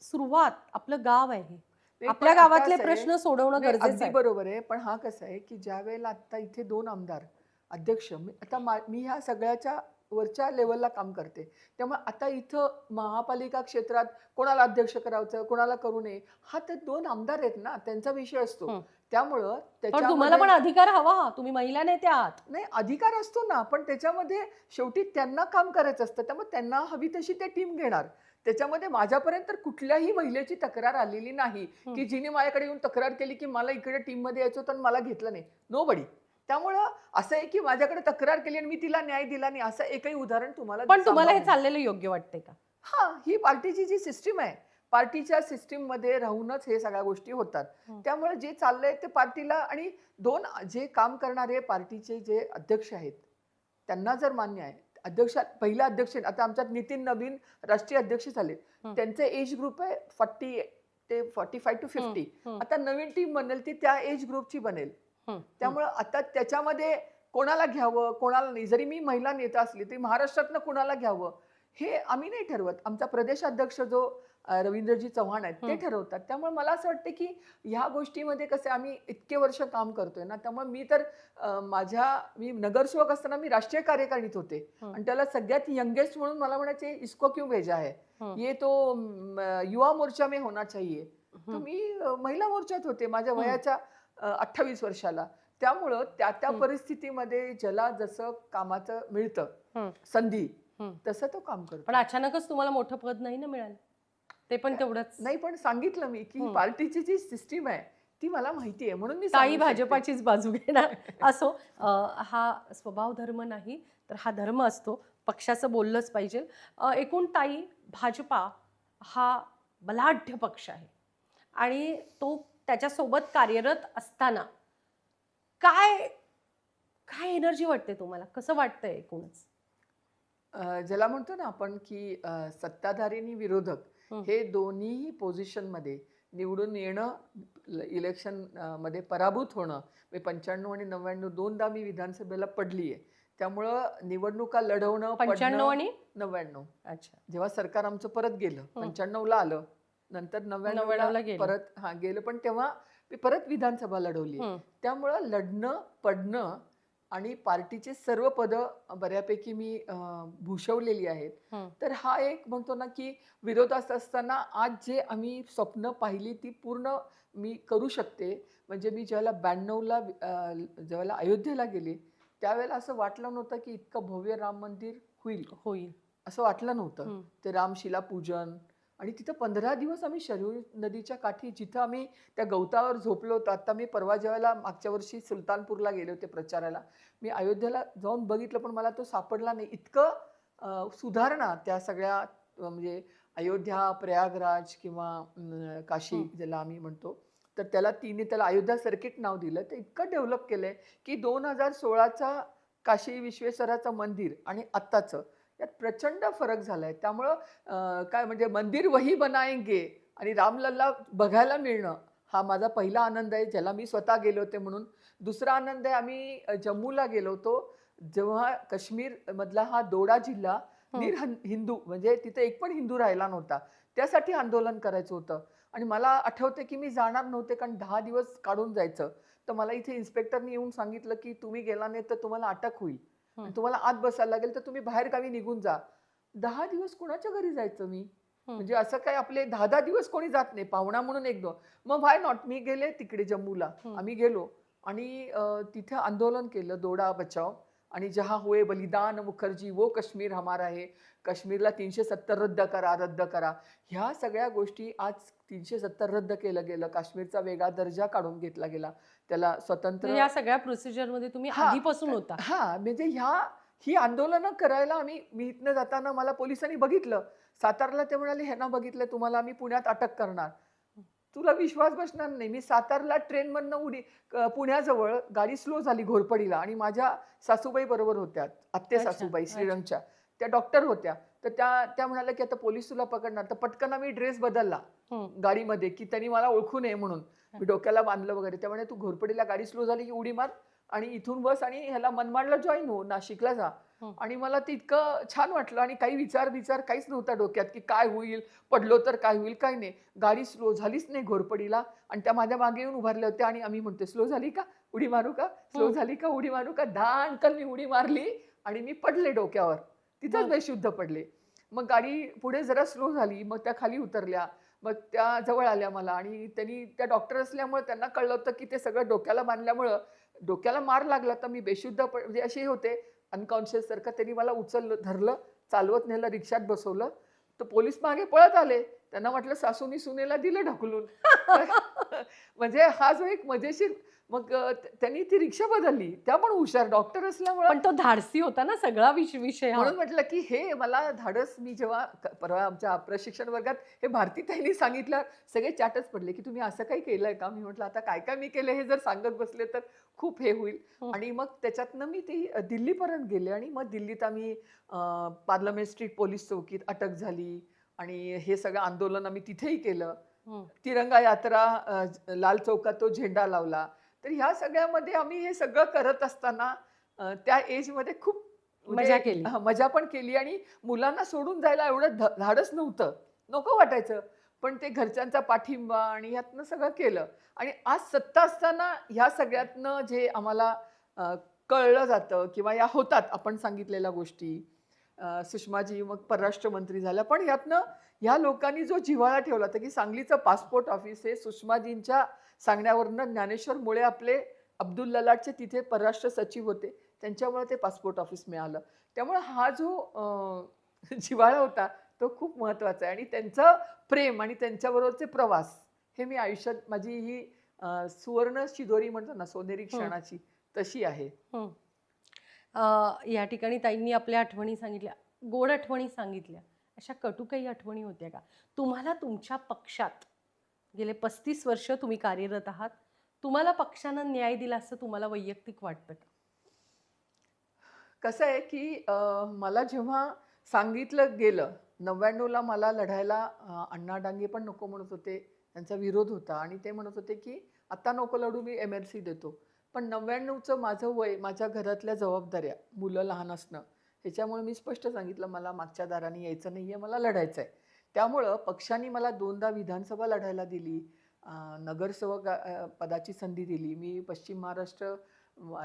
सुरुवात आपलं गाव आहे, नाही, आपल्या पण आता गावातले असं आहे- प्रश्न सोडवणं नाही, गरजेचं अगदी आहे. बरोबर आहे. पण हा कसं आहे की ज्या वेळेला आता इथे 2 आमदार अध्यक्ष मी ह्या सगळ्याच्या वरच्या लेवलला काम करते. त्यामुळे आता इथं महापालिका क्षेत्रात कोणाला अध्यक्ष करायचं, कोणाला करू नये, हा तर 2 आमदार आहेत ना, त्यांचा विषय असतो. त्यामुळं पण तुम्हाला पण अधिकार हवा, तुम्ही महिला नेते आहात. नाही, अधिकार असतो ना, पण त्याच्यामध्ये शेवटी त्यांना काम करायचं असतं. त्यामुळे त्यांना हवी तशी ते टीम घेणार. त्याच्यामध्ये माझ्यापर्यंत तर कुठल्याही महिलेची तक्रार आलेली नाही की जिने माझ्याकडे येऊन तक्रार केली की मला इकडे टीम मध्ये यायचं होतं आणि मला घेतलं नाही. नोबडी. त्यामुळं असं आहे की माझ्याकडे तक्रार केली आणि मी तिला न्याय दिला नाही असं एकही उदाहरण तुम्हाला पण तुम्हाला हे सांगणार नाही. चाललेलं योग्य वाटतंय का? हा, ही पार्टीची जी सिस्टीम आहे, पार्टीच्या सिस्टीम मध्ये राहूनच हे सगळ्या गोष्टी होतात. त्यामुळे जे चाललंय ते पार्टीला आणि 2 जे काम करणारे पार्टीचे जे अध्यक्ष आहेत त्यांना जर मान्य आहे, अध्यक्ष पहिला अध्यक्ष आता आमच्यात नितीन नवीन राष्ट्रीय अध्यक्ष झाले. त्यांचे एज ग्रुप आहे 40 ते 45 टू 50. आता नवीन टीम बनेल ती त्या एज ग्रुपची बनेल. त्यामुळे आता त्याच्यामध्ये कोणाला घ्यावं कोणाला नाही, जरी मी महिला नेता असली तरी महाराष्ट्रातनं कोणाला घ्यावं हे आम्ही नाही ठरवत. आमचा प्रदेशाध्यक्ष जो रवींद्रजी चव्हाण आहेत ते ठरवतात. त्यामुळे मला असं वाटतं की ह्या गोष्टीमध्ये कसे आम्ही इतके वर्ष काम करतोय ना, त्यामुळे मी तर मी नगरसेवक असताना मी राष्ट्रीय कार्यकारिणीत होते आणि त्याला सगळ्यात यंगेस्ट म्हणून मला म्हणायचे इसको क्यों भेजा है, ये तो युवा मोर्चा में होना चाहिए. तर मी महिला मोर्चात होते माझ्या वयाच्या 28 वर्षाला. त्यामुळं त्या परिस्थितीमध्ये ज्याला जसं कामाचं मिळतं संधी तसं तो काम करतो. पण अचानकच तुम्हाला मोठं पद नाही ना मिळालं, ते पण तेवढंच नाही. पण सांगितलं मी की पार्टीची जी सिस्टीम आहे ती मला माहिती आहे म्हणून मी ताई भाजपाचीच बाजू घेणार. असो, हा स्वभाव धर्म नाही तर हा धर्म असतो, पक्षाचं बोललंच पाहिजे. एकूण ताई, भाजपा हा बलाढ्य पक्ष आहे आणि तो त्याच्यासोबत कार्यरत असताना काय काय एनर्जी वाटते तुम्हाला, कसं वाटतंय एकूणच? ज्याला म्हणतो ना आपण की सत्ताधारी आणि विरोधक हे दोन्ही पोझिशन मध्ये निवडून येणं, इलेक्शन मध्ये पराभूत होणं. 95 आणि 99 दोनदा मी विधानसभेला पडली आहे. त्यामुळं निवडणुका लढवणं 95 आणि 99. अच्छा, जेव्हा सरकार आमचं परत गेलं 95ला आलं, नंतर 99ला गेलं. परत गेलं, पण तेव्हा मी परत विधानसभा लढवली. त्यामुळं लढणं पडणं आणि पार्टीचे सर्व पदं बऱ्यापैकी मी भूषवलेली आहेत. तर हा एक म्हणतो ना की विरोधात असताना आज जे आम्ही स्वप्न पाहिली ती पूर्ण मी करू शकते. म्हणजे मी ज्यावेळेला 92ला ज्यावेळेला अयोध्येला गेले त्यावेळेला असं वाटलं नव्हतं की इतकं भव्य राम मंदिर होईल असं वाटलं नव्हतं. ते रामशिला पूजन आणि तिथं 15 दिवस आम्ही शरयू नदीच्या काठी जिथं आम्ही त्या गवतावर झोपलो होतो. आता मी परवा ज्यावेळेला मागच्या वर्षी सुलतानपूरला गेले होते प्रचाराला, मी अयोध्येला जाऊन बघितलं पण मला तो सापडला नाही. इतकं सुधारणा त्या सगळ्या म्हणजे अयोध्या, प्रयागराज किंवा काशी ज्याला आम्ही म्हणतो, तर त्याला अयोध्या सर्किट नाव दिलं. तर इतकं डेव्हलप केलंय की 2016चा काशी विश्वेश्वराचं मंदिर आणि आत्ताचं यात प्रचंड फरक झालाय. त्यामुळं काय म्हणजे मंदिर वही बनाएंगे आणि रामलल्ला बघायला मिळणं हा माझा पहिला आनंद आहे, ज्याला मी स्वतः गेले होते म्हणून. दुसरा आनंद आहे, आम्ही जम्मूला गेलो होतो जेव्हा काश्मीर मधला हा दोडा जिल्हा हिंदू म्हणजे तिथे एक पण हिंदू राहिला नव्हता, त्यासाठी आंदोलन करायचं होतं. आणि मला आठवते की मी जाणार नव्हते कारण 10 दिवस काढून जायचं. तर मला इथे इन्स्पेक्टरनी येऊन सांगितलं की तुम्ही गेला नाही तर तुम्हाला अटक होईल, तुम्हाला आत बसायला लागेल, तर तुम्ही बाहेर गावी निघून जा. 10 दिवस कोणाच्या घरी जायचं मी, म्हणजे असं काय आपले 10 दिवस कोणी जात नाही, पाहुणा म्हणून 1-2. मग व्हाय नॉट, मी गेले तिकडे जम्मूला. आम्ही गेलो आणि तिथे आंदोलन केलं, दोडा बचाव. आणि जहा हुए बलिदान मुखर्जी वो कश्मीर हमारा है, काश्मीरला 370 रद्द करा. ह्या सगळ्या गोष्टी आज 370 रद्द केलं गेलं. काश्मीरचा वेगळा दर्जा काढून घेतला गेला, त्याला स्वतंत्र. या सगळ्या प्रोसिजर मध्ये तुम्ही आधीपासून होता? म्हणजे ही आंदोलनं करायला मी इथनं जाताना मला पोलिसांनी बघितलं. सातारला ते म्हणाले ह्यांना बघितलं तुम्हाला आम्ही पुण्यात अटक करणार. तुला विश्वास बसणार नाही, मी सातारला ट्रेनमधनं पुण्याजवळ गाडी स्लो झाली घोरपडीला आणि माझ्या सासूबाई बरोबर होत्या, आत्ते सासूबाई श्रीरंगच्या, त्या डॉक्टर होत्या. तर त्या म्हणाल्या की आता पोलीस तुला पकडणार. तर पटकन मी ड्रेस बदलला गाडीमध्ये की त्यांनी मला ओळखू नये म्हणून. मी डोक्याला बांधलं वगैरे. त्यामुळे तू घोरपडीला गाडी स्लो झाली की उडी मार आणि इथून बस आणि ह्याला मनमाडला जॉईन हो, नाशिकला जा. आणि मला ते इतकं छान वाटलं आणि काही विचार काहीच नव्हता डोक्यात की काय होईल, पडलो तर काय होईल, काय नाही. गाडी स्लो झालीच नाही घोरपडीला आणि त्या माझ्या मागे येऊन उभारल्या होत्या आणि आम्ही म्हणतो स्लो झाली का उडी मारू का, स्लो झाली का उडी मारू का. धानकन मी उडी मारली आणि मी पडले डोक्यावर, तिथंच बेशुद्ध पडले. मग गाडी पुढे जरा स्लो झाली, मग त्या खाली उतरल्या, मग त्या जवळ आल्या मला आणि त्यांनी त्या डॉक्टर असल्यामुळे त्यांना कळलं होतं की ते सगळं डोक्याला बांधल्यामुळं डोक्याला मार लागला तर मी बेशुद्ध म्हणजे असे होते अनकॉन्शियस सारखं. त्यांनी मला उचललं, धरलं, चालवत नेलं, रिक्षात बसवलं. तर पोलीस मागे पळत आले. त्यांना वाटलं सासूनी सुनेला दिलं ढकलून. म्हणजे हा जो एक मजेशीर, मग त्यांनी ती रिक्षा बदलली. त्या पण हुशार डॉक्टर असल्यामुळं. पण तो धाडसी होता ना सगळा विषय हा. म्हणून म्हटलं की हे मला धाडस, मी जेव्हा परवा आमच्या प्रशिक्षण वर्गात हे भारतीताईंनी सांगितलं, सगळे चाटच पडले की तुम्ही असं काही केलंय का? मी म्हटलं आता काय काय मी केलं हे जर सांगत बसले तर खूप हे होईल. हं. आणि मग त्याच्यातनं मी ती दिल्लीपर्यंत गेले आणि मग दिल्लीत आम्ही पार्लमेंट स्ट्रीट पोलीस चौकीत अटक झाली आणि हे सगळं आंदोलन आम्ही तिथेही केलं. हं. तिरंगा यात्रा, लाल चौकात तो झेंडा लावला. तर ह्या सगळ्यामध्ये आम्ही हे सगळं करत असताना त्या एजमध्ये खूप मजा केली. मजा पण केली आणि मुलांना सोडून जायला एवढं धाडस नव्हतं. नको वाटायचं. पण ते घरच्यांचा पाठिंबा आणि ह्यातनं सगळं केलं. आणि आज सत्ता असताना ह्या सगळ्यातनं जे आम्हाला कळलं जातं किंवा या होतात आपण सांगितलेल्या गोष्टी. सुषमाजी मग परराष्ट्र मंत्री झाल्या. पण यातनं ह्या लोकांनी जो जिव्हाळा ठेवला होता की सांगलीचं पासपोर्ट ऑफिस हे सुषमाजींच्या सांगण्यावरनं ज्ञानेश्वर मुळे आपले अब्दुल ललाटचे तिथे परराष्ट्र सचिव होते. त्यांच्यामुळे ते पासपोर्ट ऑफिस मिळालं. त्यामुळे हा जो जिव्हाळा होता तो खूप महत्त्वाचा आहे आणि त्यांचं प्रेम आणि त्यांच्याबरोबरचे प्रवास हे मी आयुष्यात माझी ही सुवर्ण शिदोरी म्हणतो ना, सोनेरी क्षणाची तशी आहे. हं. या ठिकाणी ताईंनी आपल्या आठवणी सांगितल्या, गोड आठवणी सांगितल्या. अशा कटू काही आठवणी होत्या का? तुम्हाला तुमच्या पक्षात गेले 35 वर्ष तुम्ही कार्यरत आहात. तुम्हाला पक्षानं न्याय दिला असं तुम्हाला वैयक्तिक वाटतं का? कसं आहे की मला जेव्हा सांगितलं गेलं 99ला मला लढायला, अण्णा डांगे पण नको म्हणत होते. त्यांचा विरोध होता आणि ते म्हणत होते की आता नको लढू, मी MLC देतो. पण 99चं माझं वय, माझ्या घरातल्या जबाबदाऱ्या, मुलं लहान असणं, ह्याच्यामुळे मी स्पष्ट सांगितलं मला मागच्या दाराने यायचं नाहीये, मला लढायचं आहे. त्यामुळं पक्षाने मला 2दा विधानसभा लढायला दिली, नगरसेवक पदाची संधी दिली. मी पश्चिम महाराष्ट्र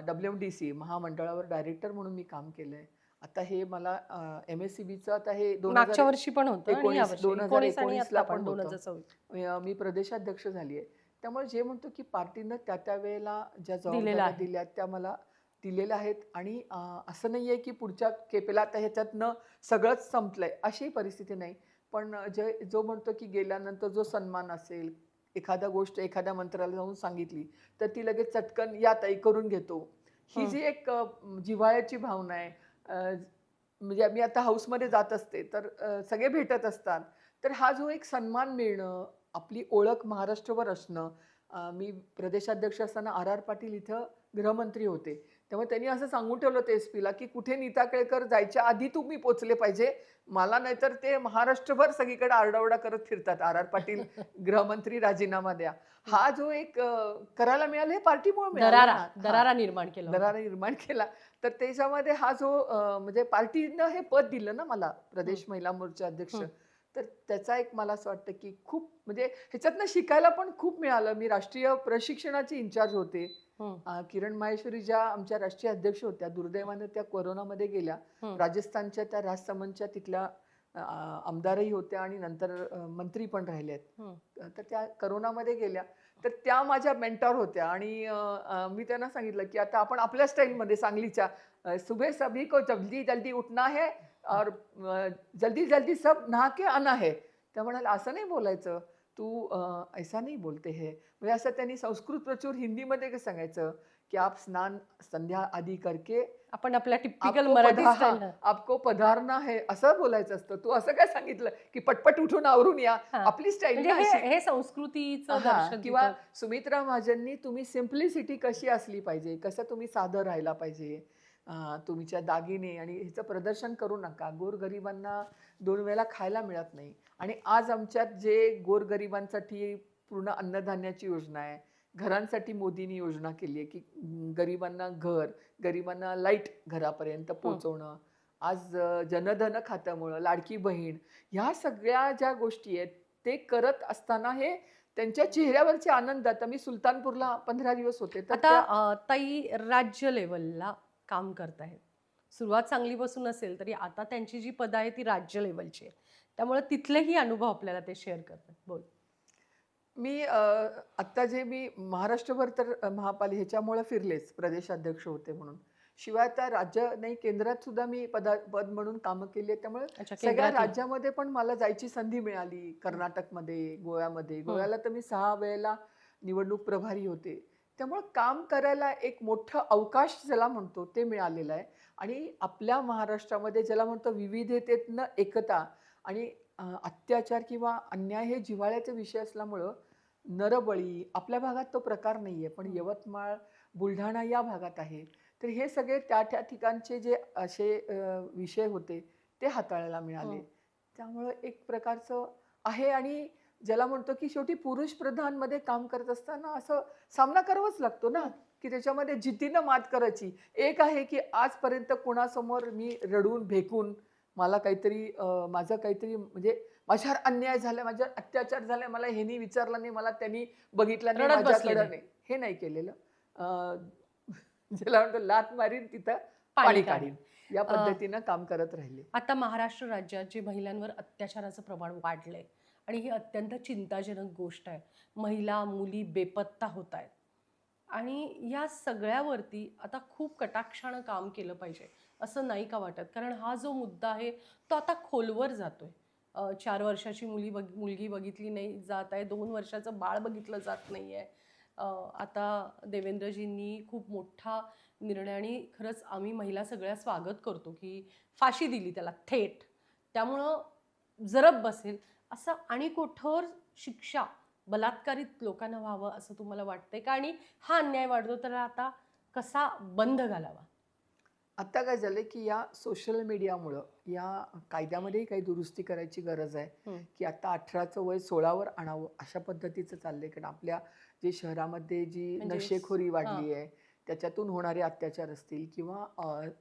WMDC महामंडळावर डायरेक्टर म्हणून मी काम केलंय. आता हे मला MSCBचं आता हे मागच्या वर्षी पण होतं आणि 19 यावर्षी 19 आणि 2019ला आता पण पण होतं. 2024. मी प्रदेशाध्यक्ष झाली आहे. त्यामुळे जे म्हणतो की पार्टीनं त्या त्या वेळेला ज्या दिलेलं जबाबदाऱ्या आहे. दिल्या त्या मला दिलेल्या आहेत. आणि असं नाही आहे की पुढच्या खेपेला आता ह्याच्यातनं सगळंच संपलंय अशी परिस्थिती नाही. पण जो म्हणतो की गेल्यानंतर जो सन्मान असेल, एखादा गोष्ट एखाद्या मंत्र्याला जाऊन सांगितली तर ती लगेच चटकन या ताई करून घेतो. ही जी एक जिव्हाळ्याची भावना आहे. म्हणजे मी आता हाऊसमध्ये जात असते तर सगळे भेटत असतात. तर हा जो एक सन्मान मिळणं, आपली ओळख महाराष्ट्रभर असणं. मी प्रदेशाध्यक्ष असताना RR पाटील इथं गृहमंत्री होते. त्यामुळे त्यांनी असं सांगून ठेवलं होतं SP ला की कुठे नीता केळकर जायच्या आधी तुम्ही पोचले पाहिजे. मला नाहीतर ते महाराष्ट्रभर सगळीकडे आरडाओरडा करत फिरतात, RR पाटील गृहमंत्री राजीनामा द्या. हा जो एक करायला मिळालं हे पार्टीमुळे मिळालं ना. हां. दरारा निर्माण केला होता. दरारा निर्माण केला. तर त्याच्यामध्ये हा जो म्हणजे पार्टीनं हे पद दिलं ना मला, प्रदेश महिला मोर्चा अध्यक्ष. तर त्याचा एक मला असं वाटतं की खूप म्हणजे ह्याच्यातनं शिकायला पण खूप मिळालं. मी राष्ट्रीय प्रशिक्षणाची इन्चार्ज होते. किरण माहेश्वरी ज्या आमच्या राष्ट्रीय अध्यक्ष होत्या, दुर्दैवानं त्या कोरोनामध्ये गेल्या. राजस्थानच्या त्या राजसमंदच्या तिथल्या आमदारही होत्या आणि नंतर मंत्री पण राहिल्यात. तर त्या कोरोनामध्ये गेल्या. तर त्या माझ्या मेंटॉर होत्या आणि मी त्यांना सांगितलं की आता आपण आपल्या स्टाईलमध्ये सांगलीच्या सुबह सभी को जल्दी जल्दी उठना है और जल्दी जल्दी सब नहा के आना है. त्या म्हणाल्या असं नाही बोलायचं, तू ऐसा नहीं बोलते है. म्हणजे असं त्यांनी संस्कृत प्रचूर हिंदीमध्ये कसं सांगायचं की आप स्नान संध्या आधी करके आपण आपल्या टिपिकल आपको मराठी हाँ, स्टाईल. आपको पधारना है असं बोलायचं असतं. तू असं काय सांगितलं की पटपट उठून आवरून या. हां. आपली स्टाईल म्हणजे हे संस्कृतीचं हां, दर्शन किंवा तिथं. सुमित्रा महाजननी तुम्ही सिम्प्लिसिटी कशी असली पाहिजे, कसं तुम्ही साधं राहायला पाहिजे, तुमच्या दागिने आणि ह्याचं प्रदर्शन करू नका. गोरगरिबांना 2 वेळा खायला मिळत नाही. आणि आज आमच्यात जे गोरगरिबांसाठी पूर्ण अन्नधान्याची योजना आहे, घरांसाठी मोदींनी योजना केली आहे की गरिबांना घर, गरिबांना लाईट घरापर्यंत पोहोचवणं. आज जनधन खात्यामुळं, लाडकी बहीण, ह्या सगळ्या ज्या गोष्टी आहेत ते करत असताना हे त्यांच्या चेहऱ्यावरचे आनंद. आता मी सुलतानपूरला 15 दिवस होते. तर आता ताई राज्य लेवलला काम करतायत. सुरुवात चांगलीपासून असेल तरी आता त्यांची जी पद आहे ती राज्य लेवलची आहे. त्यामुळे तिथलेही अनुभव आपल्याला ते शेअर करतात. बोल. मी आत्ता जे मी महाराष्ट्रभर तर ह्याच्यामुळे फिरलेच, प्रदेशाध्यक्ष होते म्हणून. शिवाय आता राज्य नाही, केंद्रात सुद्धा मी पद म्हणून कामं केली आहेत. त्यामुळे अच्छा, सगळ्या केंद्रातही. राज्यामध्ये पण मला जायची संधी मिळाली. कर्नाटकमध्ये, गोव्यामध्ये. गोव्याला तर मी 6 वेळेला निवडणूक प्रभारी होते. त्यामुळं काम करायला एक मोठं अवकाश ज्याला म्हणतो ते मिळालेलं आहे. आणि आपल्या महाराष्ट्रामध्ये ज्याला म्हणतो विविधतेतनं एकता आणि अत्याचार किंवा अन्याय हे जिव्हाळ्याचे विषय असल्यामुळं नरबळी आपल्या भागात तो प्रकार नाही आहे, पण यवतमाळ, बुलढाणा या भागात आहे. तर हे सगळे त्या त्या ठिकाणचे जे असे विषय होते ते हाताळायला मिळाले. त्यामुळं एक प्रकारचं आहे. आणि ज्याला म्हणतो की शेवटी पुरुष प्रधानमध्ये काम करत असताना असं सामना करावाच लागतो ना, की त्याच्यामध्ये जिद्दीनं मात करायची. एक आहे की आजपर्यंत कोणासमोर मी रडून भेकून मला काहीतरी माझं काहीतरी म्हणजे माझ्यावर अन्याय झाला, माझ्यावर अत्याचार झाला, मला ह्यानी विचारलं नाही, मला त्यांनी बघितलं नाही, रडत बसले माझ्याकडं नाही. नाही, हे नाही केलेलं. ज्याला म्हणतो लाथ मारीन तिथं पाणी पाणी काढीन. काढीन या पद्धतीनं काम करत राहिले. आता महाराष्ट्र राज्यात जे महिलांवर अत्याचाराचं प्रमाण वाढलंय आणि ही अत्यंत चिंताजनक गोष्ट आहे. महिला, मुली बेपत्ता होत आहेत आणि या सगळ्यावरती आता खूप कटाक्षानं काम केलं पाहिजे असं नाही का वाटत? कारण हा जो मुद्दा आहे तो आता खोलवर जातोय. 4 वर्षाची मुलगी बघितली नाही जात आहे, 2 वर्षाचं बाळ बघितलं जात नाही आहे. आता देवेंद्रजींनी खूप मोठा निर्णय आणि खरंच आम्ही महिला सगळ्या स्वागत करतो की फाशी दिली त्याला थेट. त्यामुळं जरब बसेल असं आणि कठोर शिक्षा बलात्कारित लोकांना व्हावं असं तुम्हाला वाटतंय का? आणि हा अन्याय वाढतो तर आता कसा बंद घालावा? आता काय झालंय की या सोशल मीडियामुळं या कायद्यामध्येही काही दुरुस्ती करायची गरज आहे, की आता 18चं वय 16वर आणावं अशा पद्धतीचं चाललंय. कारण आपल्या जे शहरामध्ये जी म्हणजे नशेखोरी वाढली आहे त्याच्यातून होणारे अत्याचार असतील किंवा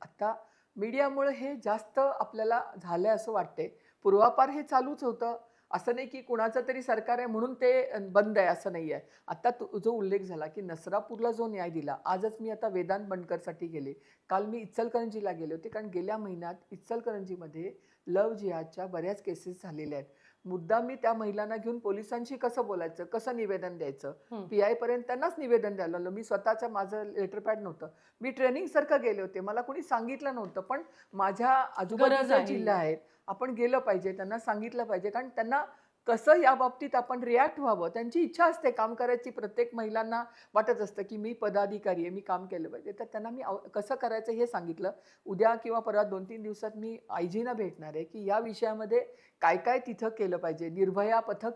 आता मीडियामुळे हे जास्त आपल्याला झालंय असं वाटतंय. पूर्वापार हे चालूच होतं. असं नाही की कुणाचं तरी सरकार आहे म्हणून ते बंद आहे असं नाही आहे. आता जो उल्लेख झाला की नसरापूरला जो न्याय दिला, आजच मी आता वेदांत बंडकरसाठी गेले. काल मी इचलकरंजीला गेले होते, कारण गेल्या महिन्यात इचलकरंजीमध्ये लव्ह जिहादच्या बऱ्याच केसेस झालेल्या आहेत. मुद्दाम मी त्या महिलांना घेऊन पोलिसांशी कसं बोलायचं, कसं निवेदन द्यायचं, PI पर्यंत त्यांनाच निवेदन द्यायला लागलं. मी स्वतःचं माझं लेटरपॅड नव्हतं, मी ट्रेनिंगसारखं गेले होते, मला कोणी सांगितलं नव्हतं. पण माझ्या आजूबाजूच्या आहे. जिल्हा आहेत, आपण गेलं पाहिजे, त्यांना सांगितलं पाहिजे. कारण त्यांना कसं या बाबतीत आपण रिॲक्ट व्हावं, त्यांची इच्छा असते काम करायची. प्रत्येक महिलांना वाटत असतं की मी पदाधिकारी आहे, मी काम केलं पाहिजे. तर त्यांना मी कसं करायचं हे सांगितलं. उद्या किंवा परवा 2-3 दिवसात मी IG ना भेटणार आहे की या विषयामध्ये काय काय तिथं केलं पाहिजे. निर्भया पथक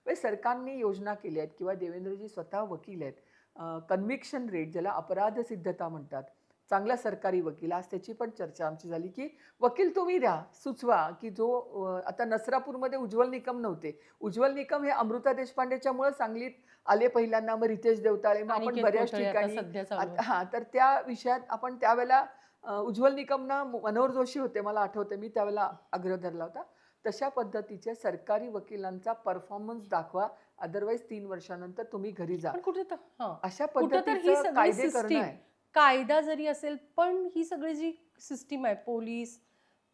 म्हणजे सरकारने योजना केल्या आहेत किंवा देवेंद्रजी स्वतः वकील आहेत. कन्व्हिक्शन रेट ज्याला अपराध सिद्धता म्हणतात, चांगला सरकारी वकील. आज त्याची पण चर्चा आमची झाली की वकील तुम्ही द्या, सुचवा की जो आता नसरापूरमध्ये उज्ज्वल निकम नव्हते. उज्ज्वल निकम हे अमृता देशपांडेच्यामुळे सांगलीत आले पहिल्यांदा, मग रितेश देवताळे, मग आपण अनिकेत बऱ्याच कोठळे आता ठिकाणी सध्या चालू आहे. हां, तर त्या विषयात आपण त्यावेळेला उज्ज्वल निकमना मनोहर जोशी होते, मला आठवते, मी त्यावेळेला आग्रह धरला होता. तशा पद्धतीचे सरकारी वकिलांचा परफॉर्मन्स दाखवा, अदरवाईज 3 वर्षानंतर तुम्ही घरी जा. पण कुठे तर अशा कुठं तर ही पद्धतीचं सगळी कायदे करणं सिस्टीम, आहे. कायदा जरी असेल पण ही सगळी जी सिस्टीम आहे, पोलीस,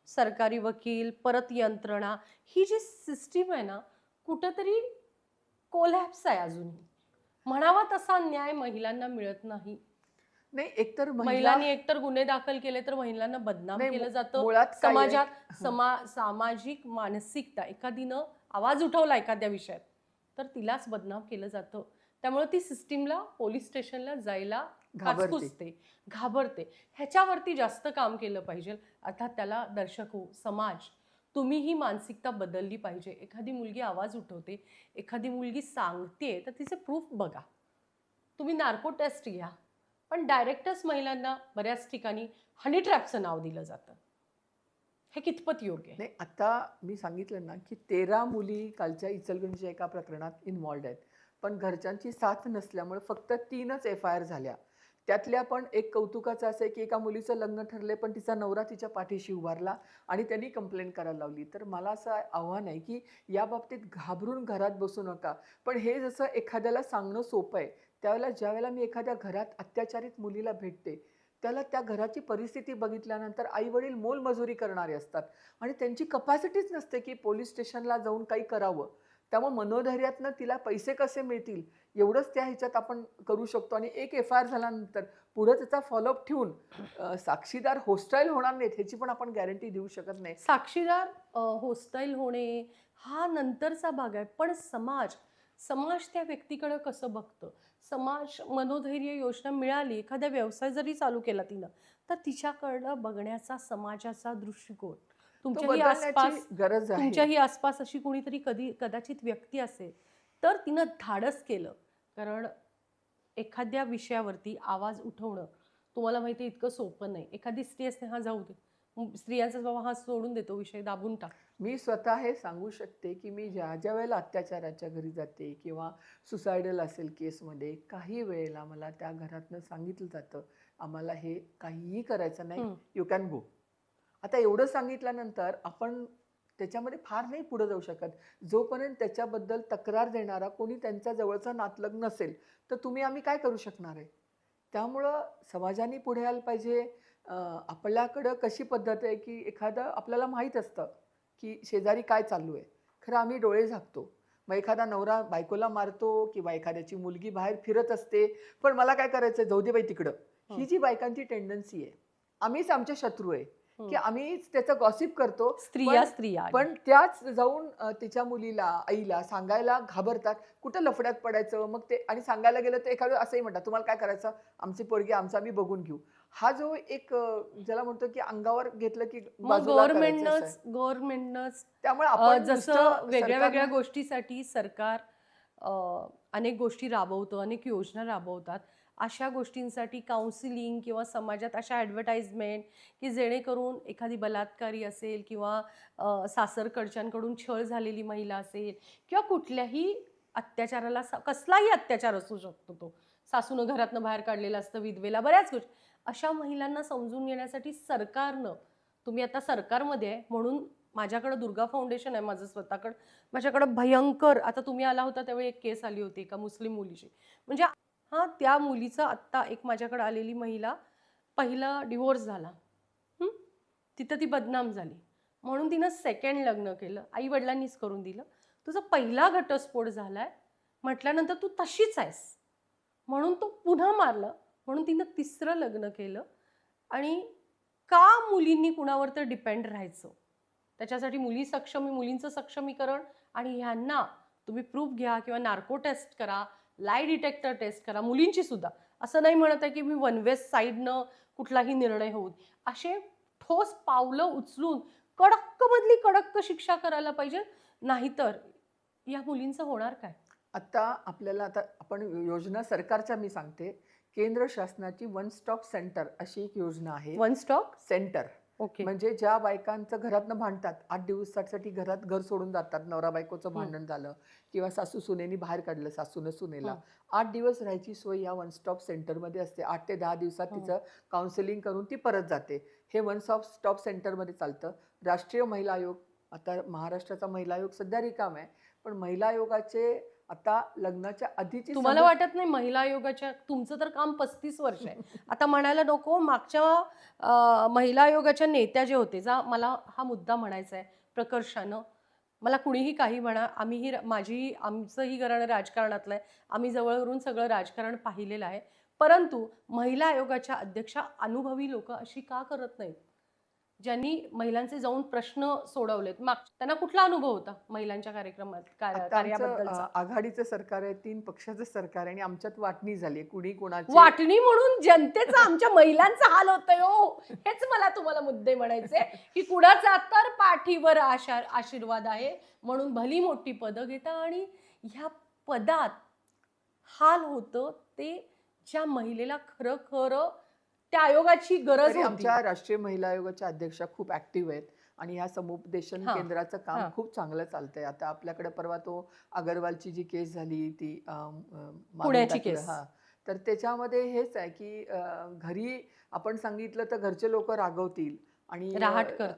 सरकारी वकील, परत यंत्रणा, ही जी सिस्टीम आहे ना कुठंतरी कोलॅप्स आहे अजूनही. म्हणावा तसा न्याय महिलांना मिळत नाही. नाही, एकतर महिला महिलांनी एकतर गुन्हे दाखल केले तर महिलांना बदनाम नाही, केलं जातं. मुळात काय आहे, समाजात सामाजिक मानसिकता, एखादीनं आवाज उठवला एखाद्या विषयात तर तिलाच बदनाम केलं जातं. त्यामुळे ती सिस्टीमला, पोलीस स्टेशनला जायला काचकुचते, घाबरते. ह्याच्यावरती जास्त काम केलं पाहिजे. अर्थात त्याला दर्शक हो, समाज, तुम्ही ही मानसिकता बदलली पाहिजे. एखादी मुलगी आवाज उठवते, एखादी मुलगी सांगते तर तिचे प्रूफ बघा. तुम्ही नार्को टेस्ट घ्या. पण डायरेक्टच महिलांना बऱ्याच ठिकाणी हनी ट्रॅपचं नाव दिलं जातं. हे कितपत योग्य आहे? नाही, आता मी सांगितलं ना की 13 मुली कालच्या इचलकरंजीच्या एका प्रकरणात इन्व्हॉल्ड आहेत. पण घरच्यांची साथ नसल्यामुळे फक्त 3च FIR झाल्या. त्यातल्या पण एक कौतुकाचं असं आहे की एका मुलीचं लग्न ठरले पण तिचा नवरा तिच्या पाठीशी उभारला आणि त्यांनी कंप्लेंट करायला लावली. तर मला असं आव्हान आहे की या बाबतीत घाबरून घरात बसू नका. पण हे जसं एखाद्याला सांगणं सोपं आहे, त्यावेळेला ज्यावेळेला मी एखाद्या घरात अत्याचारित मुलीला भेटते त्याला त्या घराची परिस्थिती बघितल्यानंतर आई वडील मोलमजुरी करणारे असतात आणि त्यांची कपॅसिटीच नसते की पोलीस स्टेशनला जाऊन काही करावं. त्यामुळे मनोधैर्यातनं तिला पैसे कसे मिळतील एवढंच त्या ह्याच्यात आपण करू शकतो. आणि एक FIR झाल्यानंतर पुढं त्याचा फॉलोअप ठेवून साक्षीदार होस्टाईल होणार नाहीत ह्याची पण आपण गॅरंटी देऊ शकत नाही. साक्षीदार होस्टाईल होणे हा नंतरचा भाग आहे. पण समाज, समाज त्या व्यक्तीकडे कसं बघतं, समाज मनोधैर्य योजना मिळाली, एखादा व्यवसाय जरी चालू केला तिनं, तर तिच्याकडं बघण्याचा समाजाचा दृष्टिकोन, तो तुमच्याही बदलण्याची आसपास गरज आहे. तुमच्याही आसपास अशी कोणीतरी कदाचित व्यक्ती असेल, तर तिनं धाडस केलं. कारण एखाद्या विषयावरती आवाज उठवणं तुम्हाला माहिती आहे इतकं सोपं नाही. एखादी स्त्री असते, हा जाऊ दे, स्त्रियांचा स्वभाव हा सोडून देतो, विषय दाबून टाक. मी स्वतः हे सांगू शकते की मी ज्या वेळेला अत्याचाराच्या घरी जाते किंवा सुसायडल असेल केसमध्ये, काही वेळेला मला त्या घरातनं सांगितलं जातं, आम्हाला हे काहीही करायचं नाही, यू कॅन गो. आता एवढं सांगितल्यानंतर आपण त्याच्यामध्ये फार नाही पुढे जाऊ शकत. जोपर्यंत त्याच्याबद्दल तक्रार देणारा कोणी त्यांच्या जवळचा नातलग नसेल, तर आम्ही काय करू शकणार आहे? त्यामुळं समाजाने पुढे यायला पाहिजे. आपल्याकडं कशी पद्धत आहे की एखादं आपल्याला माहीत असतं की शेजारी काय चालू आहे. खरं आम्ही डोळे झाकतो. मग एखादा नवरा बायकोला मारतो किंवा एखाद्याची मुलगी बाहेर फिरत असते, पण मला काय करायचं, जाऊ दे बाई तिकडं. ही जी बायकांची टेंडन्सी आहे, आम्हीच आमचे शत्रू आहे की आम्हीच त्याचं गॉसिप करतो. स्त्रिया पण त्याच जाऊन तिच्या मुलीला, आईला सांगायला घाबरतात. कुठं लफड्यात पडायचं मग ते, आणि सांगायला गेलं तर एखादं असंही म्हणतात, तुम्हाला काय करायचं, आमची पोरगी आमचं आम्ही बघून घेऊ. हा जो एक ज्याला म्हणतो की अंगावर घेतलं की बाजूला करायचं असं आहे. गव्हर्नमेंटनंच त्यामुळे आपण जसं नुसतं वेगळ्या वेगळ्या सरकारनं- गोष्टीसाठी सरकार अनेक गोष्टी राबवतं, अनेक योजना राबवतात. अशा गोष्टींसाठी काउन्सिलिंग किंवा समाजात अशा ॲडव्हर्टाइजमेंट की जेणेकरून एखादी बलात्कारी असेल किंवा सासरकडच्यांकडून छळ झालेली महिला असेल किंवा कुठल्याही अत्याचाराला, कसलाही अत्याचार असू शकतो तो, सासूनं घरातनं बाहेर काढलेलं असतं, विधवेला, बऱ्याच गोष्टी, अशा महिलांना समजून घेण्यासाठी सरकारनं, तुम्ही आता सरकारमध्ये आहे म्हणून माझ्याकडं दुर्गा फाउंडेशन आहे, माझं स्वतःकडं, माझ्याकडं भयंकर, आता तुम्ही आला होता त्यावेळी एक केस आली होती एका मुस्लिम मुलीची, म्हणजे हां, त्या मुलीचं आत्ता एक माझ्याकडे आलेली महिला, पहिला डिवोर्स झाला, तिथं ती बदनाम झाली म्हणून तिनं सेकंड लग्न केलं, आई वडिलांनीच करून दिलं. तुझा पहिला घटस्फोट झालाय म्हटल्यानंतर तू तशीच आहेस म्हणून तो पुन्हा मारलं, म्हणून तिनं तिसरं लग्न केलं. आणि का मुलींनी कुणावर तर डिपेंड राहायचं, त्याच्यासाठी मुलींचं सक्षमीकरण, आणि ह्यांना तुम्ही प्रूफ घ्या किंवा नार्को टेस्ट करा, लाय डिटेक्टर टेस्ट करा, मुलींची सुद्धा. असं नाही म्हणत आहे की मी वन वे साईडनं कुठलाही निर्णय होऊ, असे ठोस पावलं उचलून कडक मधली कडक शिक्षा करायला पाहिजे, नाहीतर या मुलींचं होणार काय? आता आपल्याला, आता आपण योजना सरकारच्या मी सांगते, केंद्र शासनाची वन स्टॉप सेंटर अशी एक योजना आहे. One stop centre okay. म्हणजे ज्या बायकांचं घरातनं भांडतात, 8 दिवसासाठी घरात घर सोडून जातात, नवरा बायकोचं भांडण झालं किंवा सासू सुनेनी बाहेर काढलं सासूनं सुनेला, 8 दिवस राहायची सोय या वन स्टॉप सेंटरमध्ये असते. 8 ते 10 दिवसात तिचं काउन्सिलिंग करून ती परत जाते. हे वन स्टॉप सेंटरमध्ये चालतं. राष्ट्रीय महिला आयोग, आता महाराष्ट्राचा महिला आयोग सध्या रिकाम आहे, पण महिला आयोगाचे आता लग्नाच्या आधीची तुम्हाला वाटत नाही महिला आयोगाच्या, तुमचं तर काम 35 वर्ष आहे, आता म्हणायला नको, मागच्या महिला आयोगाच्या नेत्या जे होते, मला हा मुद्दा म्हणायचा आहे प्रकर्षानं, मला कुणीही काही म्हणा, आमचंही घराणं राजकारणातलं आहे, आम्ही जवळवरून सगळं राजकारण पाहिलेलं आहे, परंतु महिला आयोगाच्या अध्यक्षा अनुभवी लोक अशी का करत नाहीत, ज्यांनी महिलांचे जाऊन प्रश्न सोडवलेत? त्यांना कुठला अनुभव होता महिलांच्या कार्याबद्दलचा? आघाडीचं सरकार आहे, 3 पक्षाचं सरकार आहे आणि आमच्यात वाटणी झाली, कुणी कोणाची वाटणी म्हणून जनतेचा, आमच्या महिलांचा हाल होतोय हो. हेच मला तुम्हाला मुद्दे म्हणायचे की कुणाचा तर पाठीवर आशीर्वाद आहे म्हणून भली मोठी पदं घेता, आणि ह्या पदात हाल होतं ते ज्या महिलेला खरं त्या आयोगाची गरज होती. आमच्या राष्ट्रीय महिला आयोगाच्या अध्यक्षा खूप ऍक्टिव्ह आहेत आणि ह्या समुपदेशन केंद्राचं काम खूप चांगलं चालतंय. आता आपल्याकडे परवा तो अगरवालची जी केस झाली ती पुण्याची केस, तर त्याच्यामध्ये हेच आहे की घरी आपण सांगितलं तर घरचे लोक रागवतील आणि रहाटकर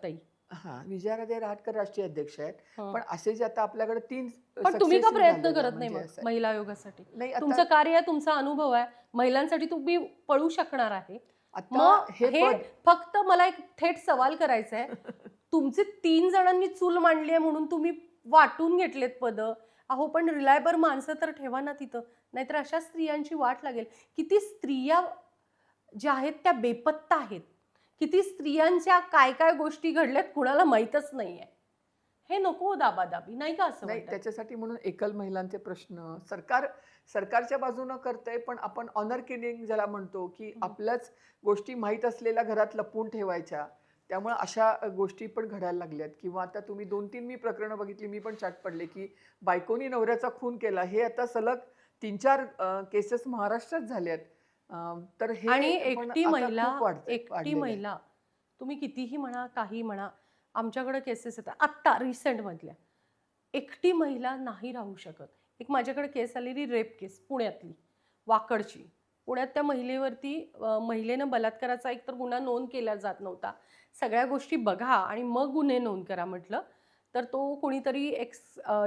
विजयाराजे रहाटकर राष्ट्रीय अध्यक्ष आहेत, पण असे जे आता आपल्याकडे 3 पण तुम्ही का प्रयत्न करत नाही मग महिला आयोगासाठी? तुमचं कार्य आहे, तुमचा अनुभव आहे, महिलांसाठी तुम्ही पळू शकणार आहे. मग हे फक्त मला एक थेट सवाल करायचा आहे, तुमचे 3 जणांनी चूल मांडली आहे म्हणून तुम्ही वाटून घेतलेत पद, अहो पण रिलायबल माणसं तर ठेवा ना तिथं, नाहीतर अशा स्त्रियांची वाट लागेल. किती स्त्रिया ज्या आहेत त्या बेपत्ता आहेत, किती स्त्रियांच्या काय काय गोष्टी घडल्यात कुणाला माहीतच नाहीये. हे नको दाबादाबी, नाही का असं नाही वाटत? त्याच्यासाठी म्हणून एकल महिलांचे प्रश्न सरकारच्या बाजूनं करतंय, पण आपण ऑनर किलिंग ज्याला म्हणतो की आपल्याच गोष्टी माहीत असलेल्या घरात लपवून ठेवायच्या, त्यामुळे अशा गोष्टी पण घडायला लागल्यात. किंवा आता तुम्ही 2-3 मी प्रकरणं बघितली, मी पण चाट पडले की बायकोनी नवऱ्याचा खून केला, हे आता सलग 3-4 केसेस महाराष्ट्रात झाल्यात. तर हे आणि पण एकटी आता महिला, खूप एकटी वाढलेलं आहे. महिला, तुम्ही कितीही म्हणा, काही म्हणा, आमच्याकडे केसेस येतात आत्ता रिसेंट मधल्या. एकटी महिला नाही राहू शकत. एक माझ्याकडे केस आलेली रेप केस पुण्यातली, वाकडची. पुण्यात त्या महिलेवरती महिलेनं बलात्काराचा एकतर गुन्हा नोंद केला जात नव्हता. सगळ्या गोष्टी बघा आणि मग गुन्हे नोंद करा म्हटलं. तर तो कोणीतरी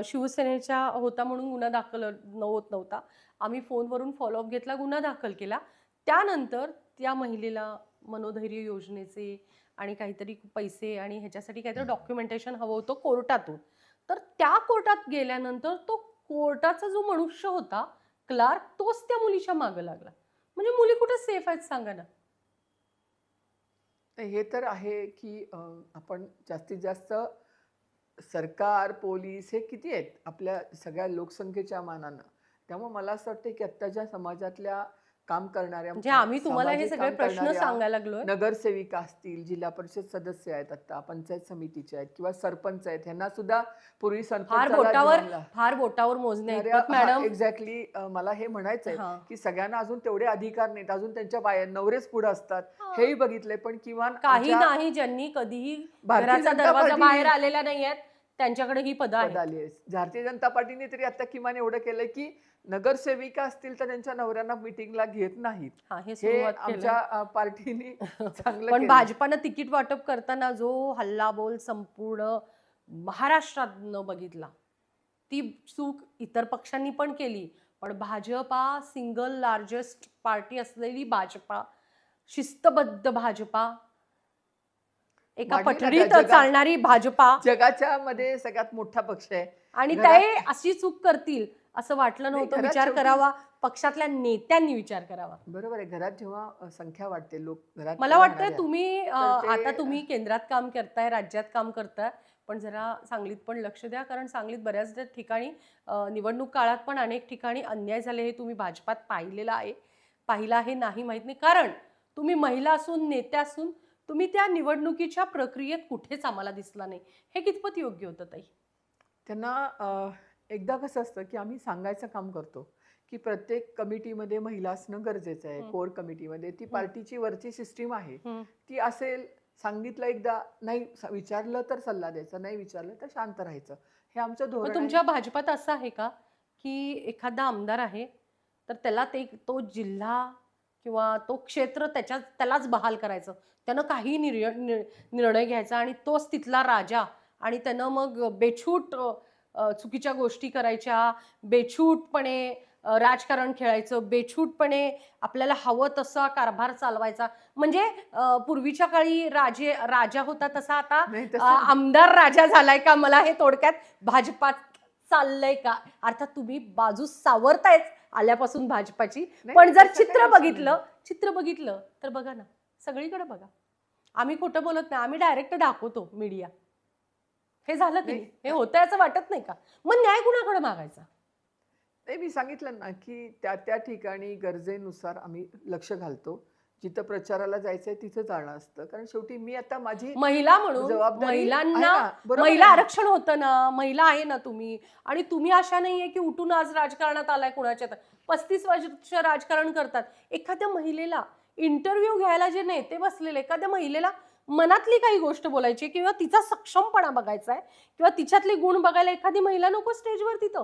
शिवसेनेचा होता म्हणून गुन्हा दाखल होत नव्हता. आम्ही फोनवरून फॉलोअप घेतला, गुन्हा दाखल केला. त्यानंतर त्या महिलेला मनोधैर्य योजनेचे आणि काहीतरी पैसे आणि ह्याच्यासाठी काहीतरी डॉक्युमेंटेशन हवं होतं कोर्टातून. तर त्या कोर्टात गेल्यानंतर तो कोर्टाचा जो मनुष्य होता, क्लार्क, तोच त्या मुलीच्या मागं लागला. म्हणजे मुली कुठे सेफ आहेत सांगा ना? हे तर आहे की आपण जास्तीत जास्त सरकार, पोलीस हे किती आहेत आपल्या सगळ्या लोकसंख्येच्या मानानं. त्यामुळे मला असं वाटतं की आत्ताच्या समाजातल्या काम करणाऱ्या, म्हणजे आम्ही तुम्हाला हे सामाजिक सगळे काम प्रश्न करणाऱ्या सांगायला लागलोय. नगरसेविका असतील, जिल्हा परिषद सदस्य आहेत, आता पंचायत समितीच्या आहेत किंवा सरपंच आहेत, ह्यांना सुद्धा पूर्वी फार बोटावर मोजण्या इतपत मॅडम. एक्झॅक्टली मला हे म्हणायचंय हा. की सगळ्यांना अजून तेवढे अधिकार नाहीत, अजून त्यांच्या नवरेच पुढे असतात, हेही बघितलंय. पण किमान काही नाही, ज्यांनी कधीही भारतीय घराचा जनता दरवाजा पार्टीने- बाहेर आलेला नाही आहेत, त्यांच्याकडे ही पद पद आहेत. आली आहे. भारतीय जनता पार्टीने तरी आता किमान एवढं केलंय की नगरसेविका असतील तर त्यांच्या नवऱ्यांना मिटिंगला घेत नाहीत. हा, हे हे सुरुवात केलं. आमच्या पार्टीने चांगलं पण केलं. भाजपानं तिकीट वाटप करताना जो हल्लाबोल संपूर्ण महाराष्ट्रातनं बघितला, ती चूक इतर पक्षांनी पण केली. पण भाजपा, सिंगल लार्जेस्ट पार्टी असलेली भाजपा, शिस्तबद्ध भाजपा, एका वाढली ना पठडीत जगात. चालणारी भाजपा, जगाच्या मध्ये सगळ्यात मोठा पक्ष आहे. आणि घरात- ते अशी चूक करतील असं वाटलं नाही, नव्हतं. घरात विचार शेवटी- करावा, पक्षातल्या नेत्यांनी विचार करावा. बरोबर आहे. घरात जेव्हा संख्या वाढते, लोक घरात मला वाटतंय राहणाऱ्या, तुम्ही तर ते- आता तुम्ही केंद्रात काम करताय, राज्यात काम करताय, पण जरा सांगलीत पण लक्ष द्या. कारण सांगलीत बऱ्याच ठिकाणी निवडणूक काळात पण अनेक ठिकाणी अन्याय झाले, हे तुम्ही भाजपात पाहिलं आहे नाही माहित नाही. कारण तुम्ही महिला असून, नेत्या असून, तुम्ही त्या निवडणुकीच्या प्रक्रियेत कुठेच आम्हाला दिसला नाही. हे कितपत योग्य होतं ताई? त्यांना एकदा कसं असतं की आम्ही सांगायचं काम करतो की प्रत्येक कमिटीमध्ये महिला असणं गरजेचं आहे. कोर कमिटीमध्ये ती पार्टीची वरची सिस्टीम आहे, ती असेल. सांगितलं एकदा, नाही विचारलं तर सल्ला द्यायचा, नाही विचारलं तर शांत राहायचं, हे आमचं धोरण मग आहे. तुमच्या भाजपात असं आहे का की एखादा आमदार आहे तर त्याला तो जिल्हा किंवा तो क्षेत्र त्यालाच बहाल करायचं, त्यानं काही निर्णय घ्यायचा आणि तोच तिथला राजा, आणि त्यानं मग बेछूट चुकीच्या गोष्टी करायच्या, बेछूटपणे राजकारण खेळायचं, बेछूटपणे आपल्याला हवं तसा कारभार चालवायचा? म्हणजे पूर्वीच्या काळी राजा होता तसा आता नाही, तसं आमदार राजा झालाय का? मला हे थोडक्यात भाजपात चाललंय का? अर्थात तुम्ही बाजू सावरतायच आल्यापासून भाजपाची, नाही, पण जर तसं काही चित्र बघितलं तर बघा ना, सगळीकडे बघा. आम्ही खोटं बोलत नाही, आम्ही डायरेक्ट दाखवतो मीडिया. हे झालं की नाही? हे होतंय असं वाटत नाही का? मग न्याय कुणाकडे मागायचा? नाही, मी सांगितलं ना की त्या ठिकाणी गरजेनुसार आम्ही लक्ष घालतो. जिथं प्रचाराला जायचंय तिथं जाणं असतं. कारण शेवटी मी आता माझी महिला म्हणून जबाबदारी आहे महिलांना, ना, बरोबर महिला आहे ना. आरक्षण होतं ना, महिला आहे ना तुम्ही, आणि तुम्ही अशा नाहीये की उठून आज राजकारणात आलाय कुणाच्या. 35 वर्ष राजकारण करतात. एखाद्या महिलेला इंटरव्ह्यू घ्यायला जे नेते बसलेले, एखाद्या महिलेला मनातली काही गोष्ट बोलायची किंवा तिचा सक्षमपणा बघायचा आहे किंवा तिच्यातले गुण बघायला एखादी महिला नको स्टेजवर तिथं?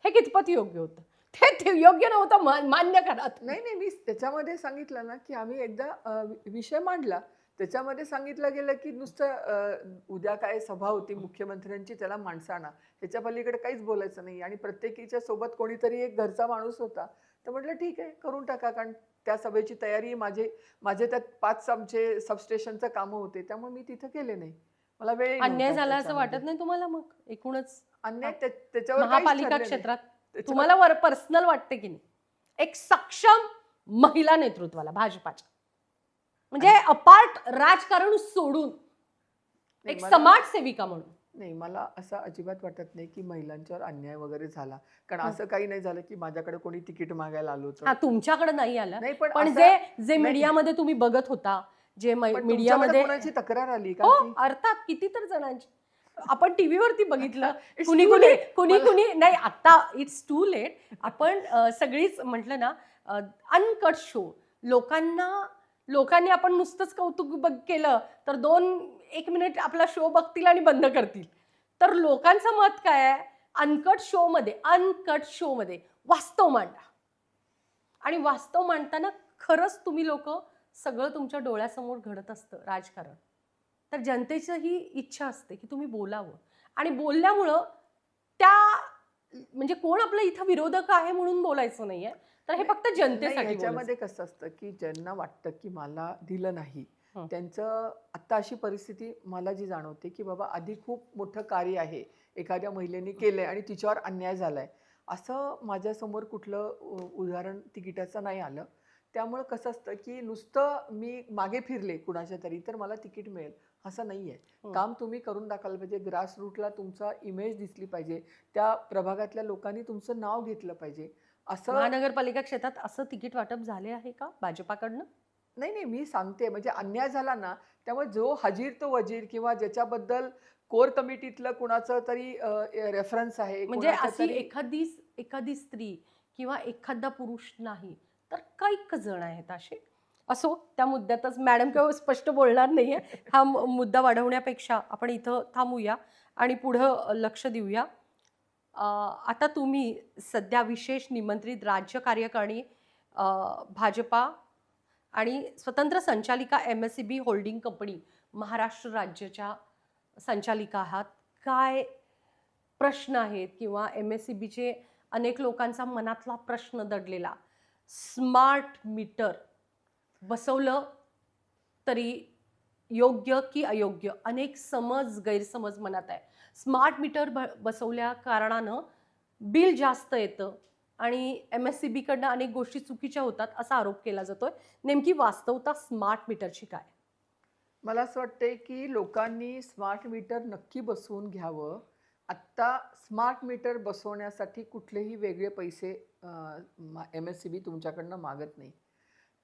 हे कितपत योग्य होतं? ते योग्य नव्हतं, मान्य करा. नाही, मी त्याच्यामध्ये सांगितलं ना की आम्ही एकदा विषय मांडला. त्याच्यामध्ये सांगितलं गेलं की नुसतं उद्या काय सभा होती मुख्यमंत्र्यांची, त्याला माणसं आणा, त्याच्या पलीकडे काहीच बोलायचं नाही. आणि प्रत्येकीच्या सोबत कोणीतरी एक घरचा माणूस होता. तर म्हटलं ठीक आहे, करून टाका. कारण त्या सभेची तयारी माझे त्यात 5 आमचे सबस्टेशनचं कामं होते, त्यामुळे मी तिथं केले नाही. मला वेळ अन्याय झाला असं वाटत नाही तुम्हाला? मग एकूणच अन्याय त्याच्यावर काहीच महापालिका ठरलं नाही. क्षेत्रात त्याच्यावर- तुम्हाला पर्सनल वाटते की नाही एक सक्षम महिला नेतृत्वाला भाजपाच्या, म्हणजे अपार्ट राजकारण सोडून एक मला- समाजसेविका म्हणून? नाही, मला असं अजिबात वाटत नाही की महिलांच्यावर अन्याय वगैरे झाला. कारण असं काही नाही झालं की माझ्याकडे कोणी तिकीट मागायला आलं होतं. हा, तुमच्याकडे नाही आलं, नाही, पण पण असं जे जे नाही. मीडियामध्ये तुम्ही बघत होता, जे पण तुमच्याकडे मीडियामध्ये, कोणाची तक्रार आली का हो की अर्थात किती तर जणांची आपण टीव्हीवरती बघितलं. It's कुणी too कुणी late. कुणी मला- कुणी नाही, आता इट्स टू लेट. आपण सगळीच म्हटलं ना, अनकट शो, लोकांनी आपण नुसतंच कौतुक केलं तर 1 मिनिट आपला शो बघतील आणि बंद करतील. तर लोकांचं मत काय आहे, अनकट शो मध्ये वास्तव मांडा. आणि वास्तव मांडताना खरंच तुम्ही लोक सगळं तुमच्या डोळ्यासमोर घडत असतं राजकारण. तर जनतेची ही इच्छा असते की तुम्ही बोलावं, आणि बोलल्यामुळं त्या म्हणजे कोण आपलं इथं विरोधक आहे म्हणून बोलायचं नाहीये, तर हे फक्त नाही, जनतेसाठी बोलायचं. ह्याच्यामध्ये कसं असतं की ज्यांना वाटतं की मला दिलं नाही, हं. त्यांचं आता अशी परिस्थिती मला जी जाणवते की बाबा आधी खूप मोठं कार्य आहे, एखाद्या महिलेने केलंय आणि तिच्यावर अन्याय झालाय, असं माझ्यासमोर कुठलं उदाहरण तिकिटाचं नाही आलं. त्यामुळं कसं असतं की नुसतं मी मागे फिरले कुणाच्या तरी तर मला तिकीट मिळेल असं नाहीये. काम तुम्ही करून दाखवायला पाहिजे. ग्रासरूटला तुमचा इमेज दिसली पाहिजे, त्या प्रभागातल्या लोकांनी तुमचं नाव घेतलं पाहिजे. असं महानगरपालिका क्षेत्रात असं तिकीट वाटप झाले आहे का भाजपाकडनं? नाही, नाही, मी सांगते म्हणजे अन्याय झाला ना, त्यामुळे जो हजीर तो वजीर किंवा ज्याच्याबद्दल कोर कमिटीतलं कुणाचं तरी रेफरन्स आहे, म्हणजे कुणाच्या अशी तरी एखादी स्त्री किंवा एखादा पुरुष नाही, तर कैक जण आहेत असे. असो, त्या मुद्द्यातच मॅडम केव्हा स्पष्ट बोलणार नाहीये. हा मुद्दा वाढवण्यापेक्षा आपण इथं थांबूया आणि पुढं लक्ष देऊया. आता तुम्ही सध्या विशेष निमंत्रित राज्य कार्यकारिणी भाजपा आणि स्वतंत्र संचालिका MSCB होल्डिंग कंपनी महाराष्ट्र राज्याच्या संचालिका आहात. काय प्रश्न आहेत किंवा MSCBचे अनेक लोकांचा मनातला प्रश्न दडलेला, स्मार्ट मीटर बसवलं तरी योग्य की अयोग्य, अनेक गैरसमज मनात आहे. स्मार्ट मीटर बसवल्या कारणानं बिल जास्त येतं आणि MSCB कडनं अनेक गोष्टी चुकीच्या होतात असा आरोप केला जातोय. नेमकी वास्तवता स्मार्ट मीटरची काय? मला असं वाटतंय की लोकांनी स्मार्ट मीटर नक्की बसवून घ्यावं. आत्ता स्मार्ट मीटर बसवण्यासाठी कुठलेही वेगळे पैसे MSCB तुमच्याकडनं मागत नाही.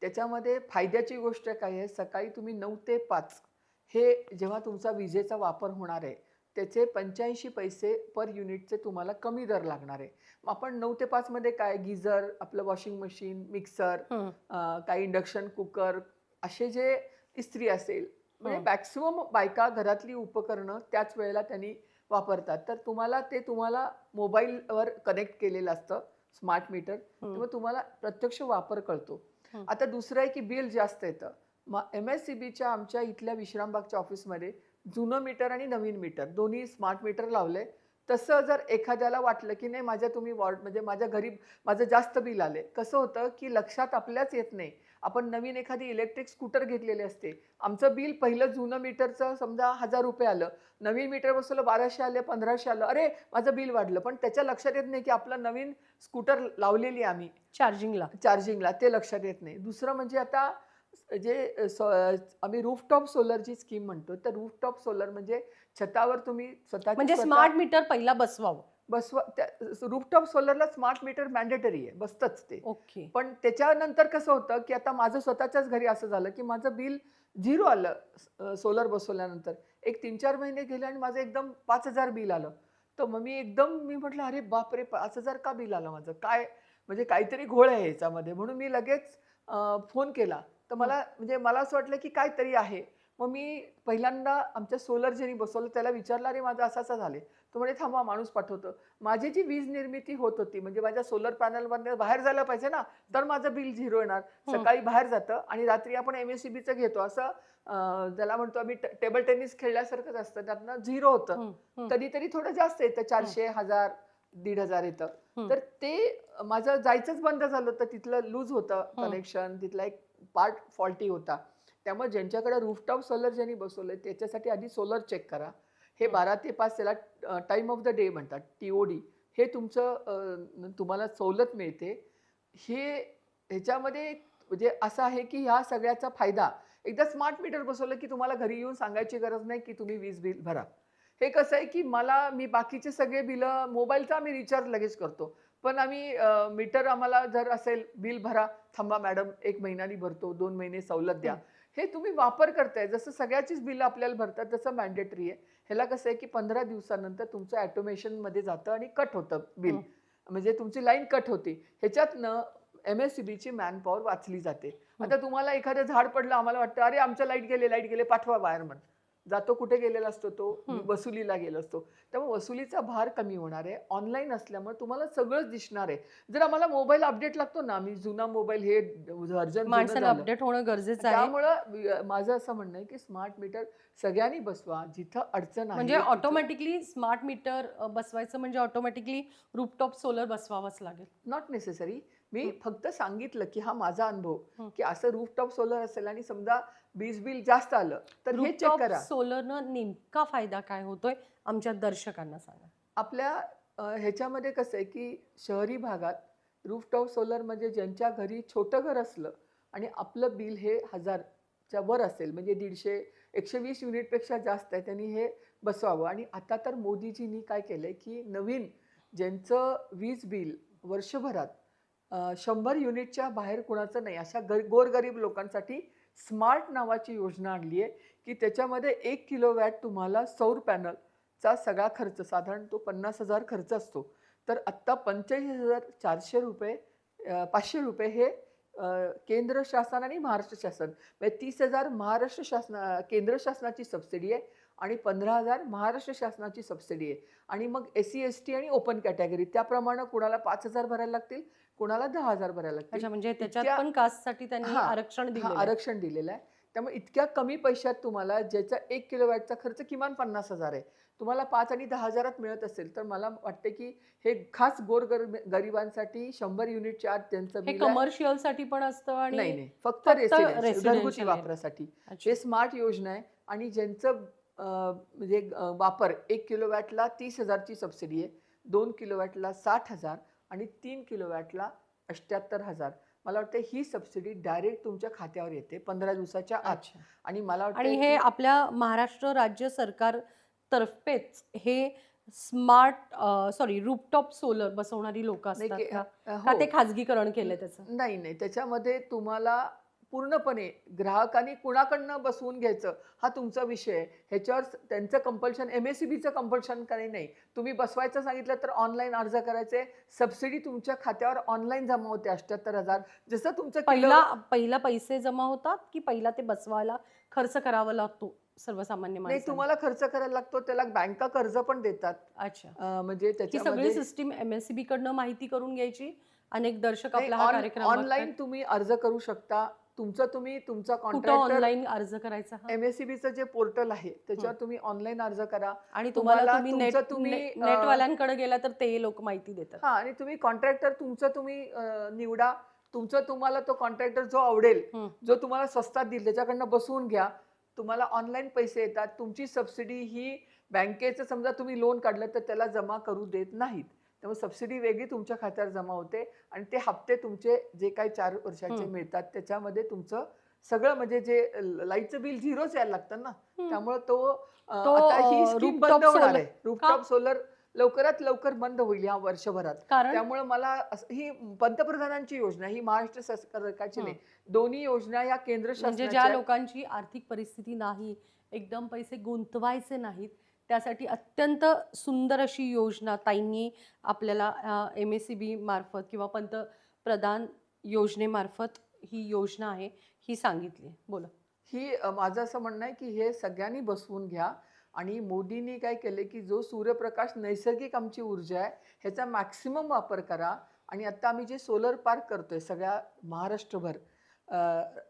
त्याच्यामध्ये फायद्याची गोष्ट काय आहे, सकाळी तुम्ही 9 ते 5 हे जेव्हा तुमचा विजेचा वापर होणार आहे, त्याचे 85 पैसे पर युनिटचे तुम्हाला कमी दर लागणार आहे. मग आपण 9 ते 5 मध्ये काय गिझर, आपलं वॉशिंग मशीन, मिक्सर, काही इंडक्शन कुकर असे जे इस्त्री असेल, म्हणजे मॅक्सिमम बायका घरातली उपकरणं त्याच वेळेला त्यांनी वापरतात. तर तुम्हाला मोबाईलवर कनेक्ट केलेलं असतं स्मार्ट मीटर, त्यामुळे तुम्हाला प्रत्यक्ष वापर कळतो. आता दुसरं आहे की बिल जास्त येतं. मग MSCBच्या आमच्या इथल्या विश्रामबागच्या ऑफिसमध्ये जुनं मीटर आणि नवीन मीटर दोन्ही स्मार्ट मीटर लावले. तसं जर एखाद्याला वाटलं की नाही माझ्या तुम्ही वॉर्ड म्हणजे माझ्या घरी माझं जास्त बिल आले, कसं होतं की लक्षात आपल्याच येत नाही. आपण नवीन एखादी इलेक्ट्रिक स्कूटर घेतलेली असते, आमचं बिल पहिलं जुनं मीटरचं समजा ₹1000 आलं, नवीन मीटर बसवलं 1200 आले, 1500 आलं, अरे माझं बिल वाढलं. पण त्याच्या लक्षात येत नाही की आपलं नवीन स्कूटर लावलेली आम्ही चार्जिंगला, ते लक्षात येत नाही. दुसरं म्हणजे आता जे आम्ही रूफटॉप सोलरची स्कीम म्हणतो, तर रूफटॉप सोलर म्हणजे छतावर तुम्ही म्हणजे स्मार्ट मीटर पहिला बसवावं. बसवा. रूफटॉप सोलरला स्मार्ट मीटर मॅन्डेटरी आहे, बसतंच ते. ओके. पण त्याच्यानंतर कसं होतं की आता माझं स्वतःच्याच घरी असं झालं की माझं बिल 0 आलं सोलर बसवल्यानंतर. एक 3-4 महिने गेले आणि माझं एकदम 5000 बिल आलं. तर मग मी म्हटलं अरे बापरे, 5000 का बिल आलं माझं? काय म्हणजे काहीतरी घोळ आहे ह्याच्यामध्ये. म्हणून मी लगेच फोन केला. तर मला असं वाटलं की काहीतरी आहे. मग मी पहिल्यांदा आमच्या सोलर ज्यांनी बसवलं त्याला विचारलं, अरे माझं असं झाले. तो म्हणे थांबा माणूस पाठवतो. माझी जी वीज निर्मिती होत होती म्हणजे माझ्या सोलर पॅनलमधनं बाहेर झालं पाहिजे ना, तर माझं बिल 0 येणार. सकाळी बाहेर जातं आणि रात्री आपण MSCBचं घेतो. असं त्याला म्हणतो आम्ही टेबल टेनिस खेळल्यासारखंच असतं. त्यातनं 0 होतं. कधीतरी थोडं जास्त येतं, 400, 1000, 1500 येतं. तर ते माझं जायचंच बंद झालं होतं. तिथलं लूज होतं कनेक्शन, तिथला एक पार्ट फॉल्टी होता. त्यामुळे ज्यांच्याकडे रूफटॉप सोलर ज्यांनी बसवलंय त्याच्यासाठी आधी सोलर चेक करा. हे 12 ते 5 त्याला टाइम ऑफ द डे म्हणतात, TOD. हे तुमचं तुम्हाला सवलत मिळते. ह्याच्यामध्ये म्हणजे असं आहे की ह्या सगळ्याचा फायदा एकदा स्मार्ट मीटर बसवलं की तुम्हाला घरी येऊन सांगायची गरज नाही की तुम्ही वीज बिल भरा. हे कसं आहे की मी बाकीचे सगळे बिल मोबाईलचा आम्ही रिचार्ज लगेच करतो. पण आम्ही मीटर आम्हाला जर असेल बिल भरा, थांबा मॅडम 1 महिन्यानी भरतो, 2 महिने सवलत द्या. हे तुम्ही वापर करताय जसं सगळ्याचीच बिल आपल्याला भरतात तसं मॅन्डेटरी आहे. ह्याला कसं आहे की 15 दिवसानंतर तुमचं ऑटोमेशनमध्ये जातं आणि कट होतं बिल. म्हणजे तुमची लाईन कट होते. ह्याच्यातनं MSEBची मॅनपॉवर वाचली जाते. आता तुम्हाला एखादं झाड पडलं, आम्हाला वाटतं अरे आमचं लाईट गेले पाठवा वायरमन. जातो कुठे गेलेला असतो तो वसुलीला गेला असतो. त्यामुळे वसुलीचा भार कमी होणार आहे. ऑनलाईन असल्यामुळे तुम्हाला सगळंच दिसणार आहे. जर आम्हाला मोबाईल अपडेट लागतो ना, मी जुना मोबाईल हे व्हर्जन जुनं माणसाला झालं. अपडेट होणं गरजेचं आहे. त्यामुळं माझं असं म्हणणं आहे की स्मार्ट मीटर सगळ्यांनी बसवा. जिथं अडचण म्हणजे आहे तिथं- ऑटोमॅटिकली स्मार्ट मीटर बसवायचं म्हणजे ऑटोमॅटिकली रूफटॉप सोलर बसवावंच लागेल. Not necessary. मी फक्त सांगितलं की हा माझा अनुभव की असं रूफटॉप सोलर असेल आणि समजा वीज बिल जास्त आलं तर हे चेक रूफटॉप करा. सोलरनं नेमका फायदा काय होतोय आमच्या दर्शकांना सांगा. आपल्या ह्याच्यामध्ये कसं आहे की शहरी भागात रूफटॉप सोलर म्हणजे ज्यांच्या घरी छोटं घर असलं आणि आपलं बिल हे 1000च्या वर असेल म्हणजे 120 युनिटपेक्षा जास्त आहे, त्यांनी हे बसवावं. आणि आता तर मोदीजींनी काय केलंय की नवीन ज्यांचं वीज बिल वर्षभरात 100 युनिटच्या बाहेर कुणाचं नाही अशा गोरगरीब लोकांसाठी स्मार्ट नावाची योजना आणली आहे की त्याच्यामध्ये 1 किलोवॅट तुम्हाला सौर पॅनलचा सगळा खर्च साधारण तो 50,000 खर्च असतो. तर आत्ता 45,400 रुपये 500 रुपये हे केंद्र शासन आणि महाराष्ट्र शासन म्हणजे 30,000 महाराष्ट्र केंद्र शासनाची सबसिडी आहे आणि 15,000 महाराष्ट्र शासनाची सबसिडी आहे. आणि मग SC ST आणि ओपन कॅटेगरी त्याप्रमाणे कुणाला 5,000 भरायला लागतील, कुणाला 10,000 भरायला लागतील. अच्छा, म्हणजे त्याच्यात इतक्या- पण कास्टसाठी त्यांनी हां, आरक्षण हां, दिलेलं आहे. आरक्षण दिलेलं आहे. त्यामुळे इतक्या कमी पैशात तुम्हाला ज्याचा 1 किलोवॅटचा खर्च किमान 50,000 आहे, तुम्हाला 5 आणि 10,000त मिळत असेल तर मला वाटते की हे खास गरिबांसाठी 100 युनिटच्या आत त्यांचं हे बिल आहे. कमर्शियल साठी पण असतं आणि नाही फक्त फक्त रेसिडेन्शियल residential घरगुती आहे. वापरासाठी अच्छा. हे स्मार्ट योजना आहे. आणि ज्यांचं म्हणजे वापर 1 किलोवॅटला 30,000ची सबसिडी आहे, 2 किलोवॅटला 60,000 आणि 3 किलोवॅटला 78,000. मला वाटतं ही सबसिडी डायरेक्ट तुमच्या खात्यावर येते 15 दिवसाच्या आत. अच्छा. आणि मला आणि वाटतं हे की- आपल्या महाराष्ट्र राज्य सरकार तर्फेच हे स्मार्ट रूफटॉप सोलर बसवणारी लोक नाही असतात की- का? हो. का ते खाजगीकरण केलंय त्याचं? नाही त्याच्यामध्ये तुम्हाला पूर्णपणे ग्राहकांनी कुणाकडनं बसवून घ्यायचं हा तुमचा विषय आहे. ह्याच्यावर त्यांचं कंपल्शन MSEBचं कंपल्शन काही नाही. तुम्ही बसवायचं सांगितलं तर ऑनलाईन अर्ज करायचे. सबसिडी तुमच्या खात्यावर ऑनलाईन जमा होते 78,000. जसं तुमचं पहिला पैसे जमा होतात की पहिला ते बसवायला खर्च करावा लागतो सर्वसामान्य नाही माणसाला? तुम्हाला खर्च करायला लागतो. त्याला बँका कर्ज पण देतात. अच्छा. म्हणजे ही सगळी त्याच्यामध्ये सिस्टीम MSEB कडनं माहिती करून घ्यायची. अनेक दर्शक आपला हा कार्यक्रम ऑनलाईन तुम्ही अर्ज करू शकता. तुमचा कुठं कॉन्ट्रॅक्टर ऑनलाईन अर्ज करायचा हा? MSEBचं जे पोर्टल आहे त्याच्यावर तुम्ही ऑनलाईन अर्ज करा. आणि तुम्हाला तुम्ही तुम्ही नेटवाल्यांकडे गेला तर ते लोक माहिती देतात. हा आणि तुम्ही कॉन्ट्रॅक्टर तुम्ही निवडा. तुम्हाला तो कॉन्ट्रॅक्टर जो आवडेल, जो तुम्हाला स्वस्तात देईल त्याच्याकडनं बसवून घ्या. तुम्हाला ऑनलाईन पैसे येतात. तुमची सबसिडी ही बँकेचं समजा तुम्ही लोन काढलं तर त्याला जमा करू देत नाहीत. त्यामुळे सबसिडी वेगळी तुमच्या खात्यावर जमा होते आणि ते हप्ते तुमचे जे काही 4 वर्षाचे मिळतात त्याच्यामध्ये तुमचं सगळं म्हणजे जे लाईटचं बिल 0च यायला लागतं ना. त्यामुळे आता ही स्कीम rooftop बंद होणार solar- आहे. रूफटॉप सोलर लवकरात लवकर बंद होईल या वर्षभरात. कारण त्यामुळे मला ही पंतप्रधानांची योजना, ही महाराष्ट्र सरकारची नाही, दोन्ही योजना या केंद्र म्हणजे ज्या शासनाच्या लोकांची आर्थिक परिस्थिती नाही, एकदम पैसे गुंतवायचे नाहीत, त्यासाठी अत्यंत सुंदर अशी योजना ताईंनी आपल्याला MSEB मार्फत किंवा पंतप्रधान योजनेमार्फत ही योजना आहे ही सांगितली. बोला. ही माझं असं म्हणणं आहे की हे सगळ्यांनी बसवून घ्या. आणि मोदींनी काय केले की जो सूर्यप्रकाश नैसर्गिक आमची ऊर्जा आहे ह्याचा मॅक्सिमम वापर करा. आणि आता आम्ही जे सोलर पार्क करतोय सगळ्या महाराष्ट्रभर,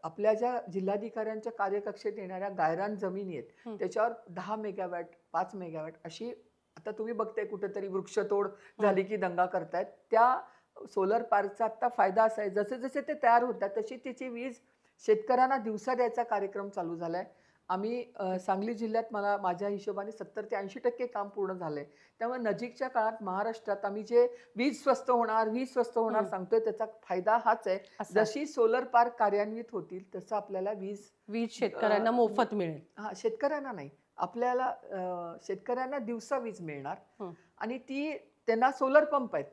आपल्या ज्या जिल्हाधिकाऱ्यांच्या कार्यकक्षेत येणाऱ्या गायरान जमिनी आहेत त्याच्यावर 10 मेगावॅट 5 मेगावॅट अशी आता तुम्ही बघताय कुठेतरी वृक्षतोड झाली की दंगा करतायत. त्या सोलर पार्कचा आता फायदा असा आहे जसे जसे ते तयार होतात तशी त्याची वीज शेतकऱ्यांना दिवसा द्यायचा कार्यक्रम चालू झालाय. आम्ही सांगली जिल्ह्यात माझ्या हिशोबाने 70 ते 80% काम पूर्ण झालंय. त्यामुळे नजीकच्या काळात महाराष्ट्रात आम्ही जे वीज स्वस्त होणार सांगतोय त्याचा फायदा हाच आहे. जशी सोलर पार्क कार्यान्वित होतील तसं आपल्याला वीज शेतकऱ्यांना मोफत मिळेल. शेतकऱ्यांना नाही, आपल्याला शेतकऱ्यांना दिवसा वीज मिळणार हं. आणि ती त्यांना सोलर पंप आहेत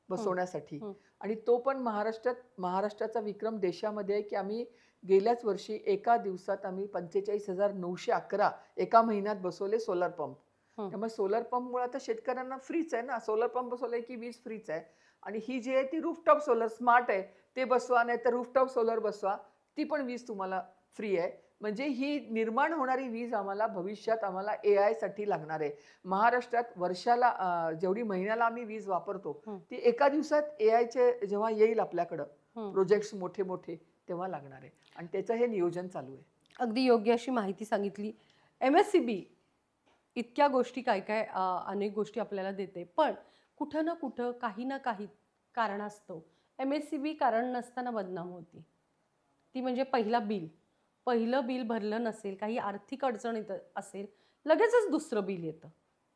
बसवण्यासाठी. हं. आणि तो पण महाराष्ट्राचा विक्रम देशामध्ये आहे की आम्ही गेल्याच वर्षी एका दिवसात आम्ही 45,911 एका महिन्यात बसवले सोलर पंप. हं. त्यामुळे सोलर पंपमुळे आता शेतकऱ्यांना फ्रीच आहे ना, सोलर पंप बसवले की वीज फ्रीच आहे. आणि ही जी आहे ती रूफटॉप सोलर स्मार्ट आहे, ते बसवा, नाही तर रूफटॉप सोलर बसवा, ती पण वीज तुम्हाला फ्री आहे. म्हणजे ही निर्माण होणारी वीज आम्हाला भविष्यात आम्हाला AI साठी लागणार आहे. महाराष्ट्रात वर्षाला जेवढी महिन्याला आम्ही वीज वापरतो हं. ती एका दिवसात AIचे जेव्हा येईल आपल्याकडं हं. प्रोजेक्ट्स मोठे मोठे तेव्हा लागणार आहे आणि त्याचं हे नियोजन चालू आहे. अगदी योग्य अशी माहिती सांगितली. MSCB इतक्या गोष्टी काय काय अनेक गोष्टी आपल्याला देते, पण कुठं ना कुठं काही ना काही कारणास्तव MSCB कारण नसताना बदनाम होती. ती म्हणजे पहिलं बिल भरलं नसेल, काही आर्थिक अडचण येत असेल, लगेचच दुसरं बिल येतं,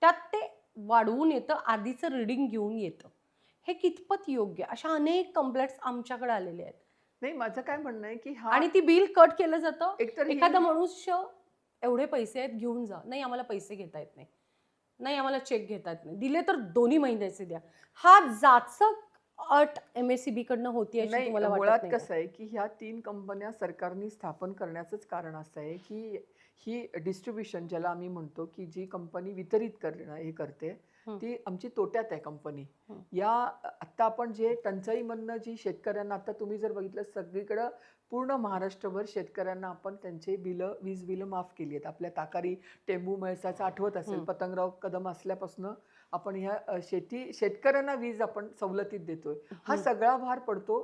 त्यात ते वाढवून येतं, आधीचं रिडिंग घेऊन येतं. हे कितपत योग्य? अशा अनेक कंप्लेंट्स आमच्याकडे आलेले आहेत. नाही, माझं काय म्हणणं आहे की हा आणि ती बिल कट केलं जातं. एकतर ही- एखादा मनुष्य एवढे पैसे आहेत घेऊन जा, नाही आम्हाला पैसे घेता येत नाही, नाही आम्हाला चेक घेता येत नाही, दिले तर 2 महिन्याचे द्या. हा जाचक अट MSCB कडनं होती अशी नाही, तुम्हाला वाटत मुळात नाही का? कसं आहे की ह्या 3 कंपन्या सरकारने स्थापन करण्याचंच कारण असं आहे की ही डिस्ट्रीब्युशन ज्याला आम्ही म्हणतो की जी कंपनी वितरित करणं हे करते हं. ती आमची तोट्यात आहे कंपनी. हं. या आत्ता आपण जे टंचाईमधनं जी शेतकऱ्यांना, आता तुम्ही जर बघितलं सगळीकडं पूर्ण महाराष्ट्रभर शेतकऱ्यांना आपण त्यांचे वीज बिलं माफ केली आहेत. आपल्या ताकारी टेंबू मळसाचं आठवत असेल, हं. पतंगराव कदम असल्यापासून आपण ह्या शेतकऱ्यांना वीज आपण सवलतीत देतोय. हा हं. सगळा भार पडतो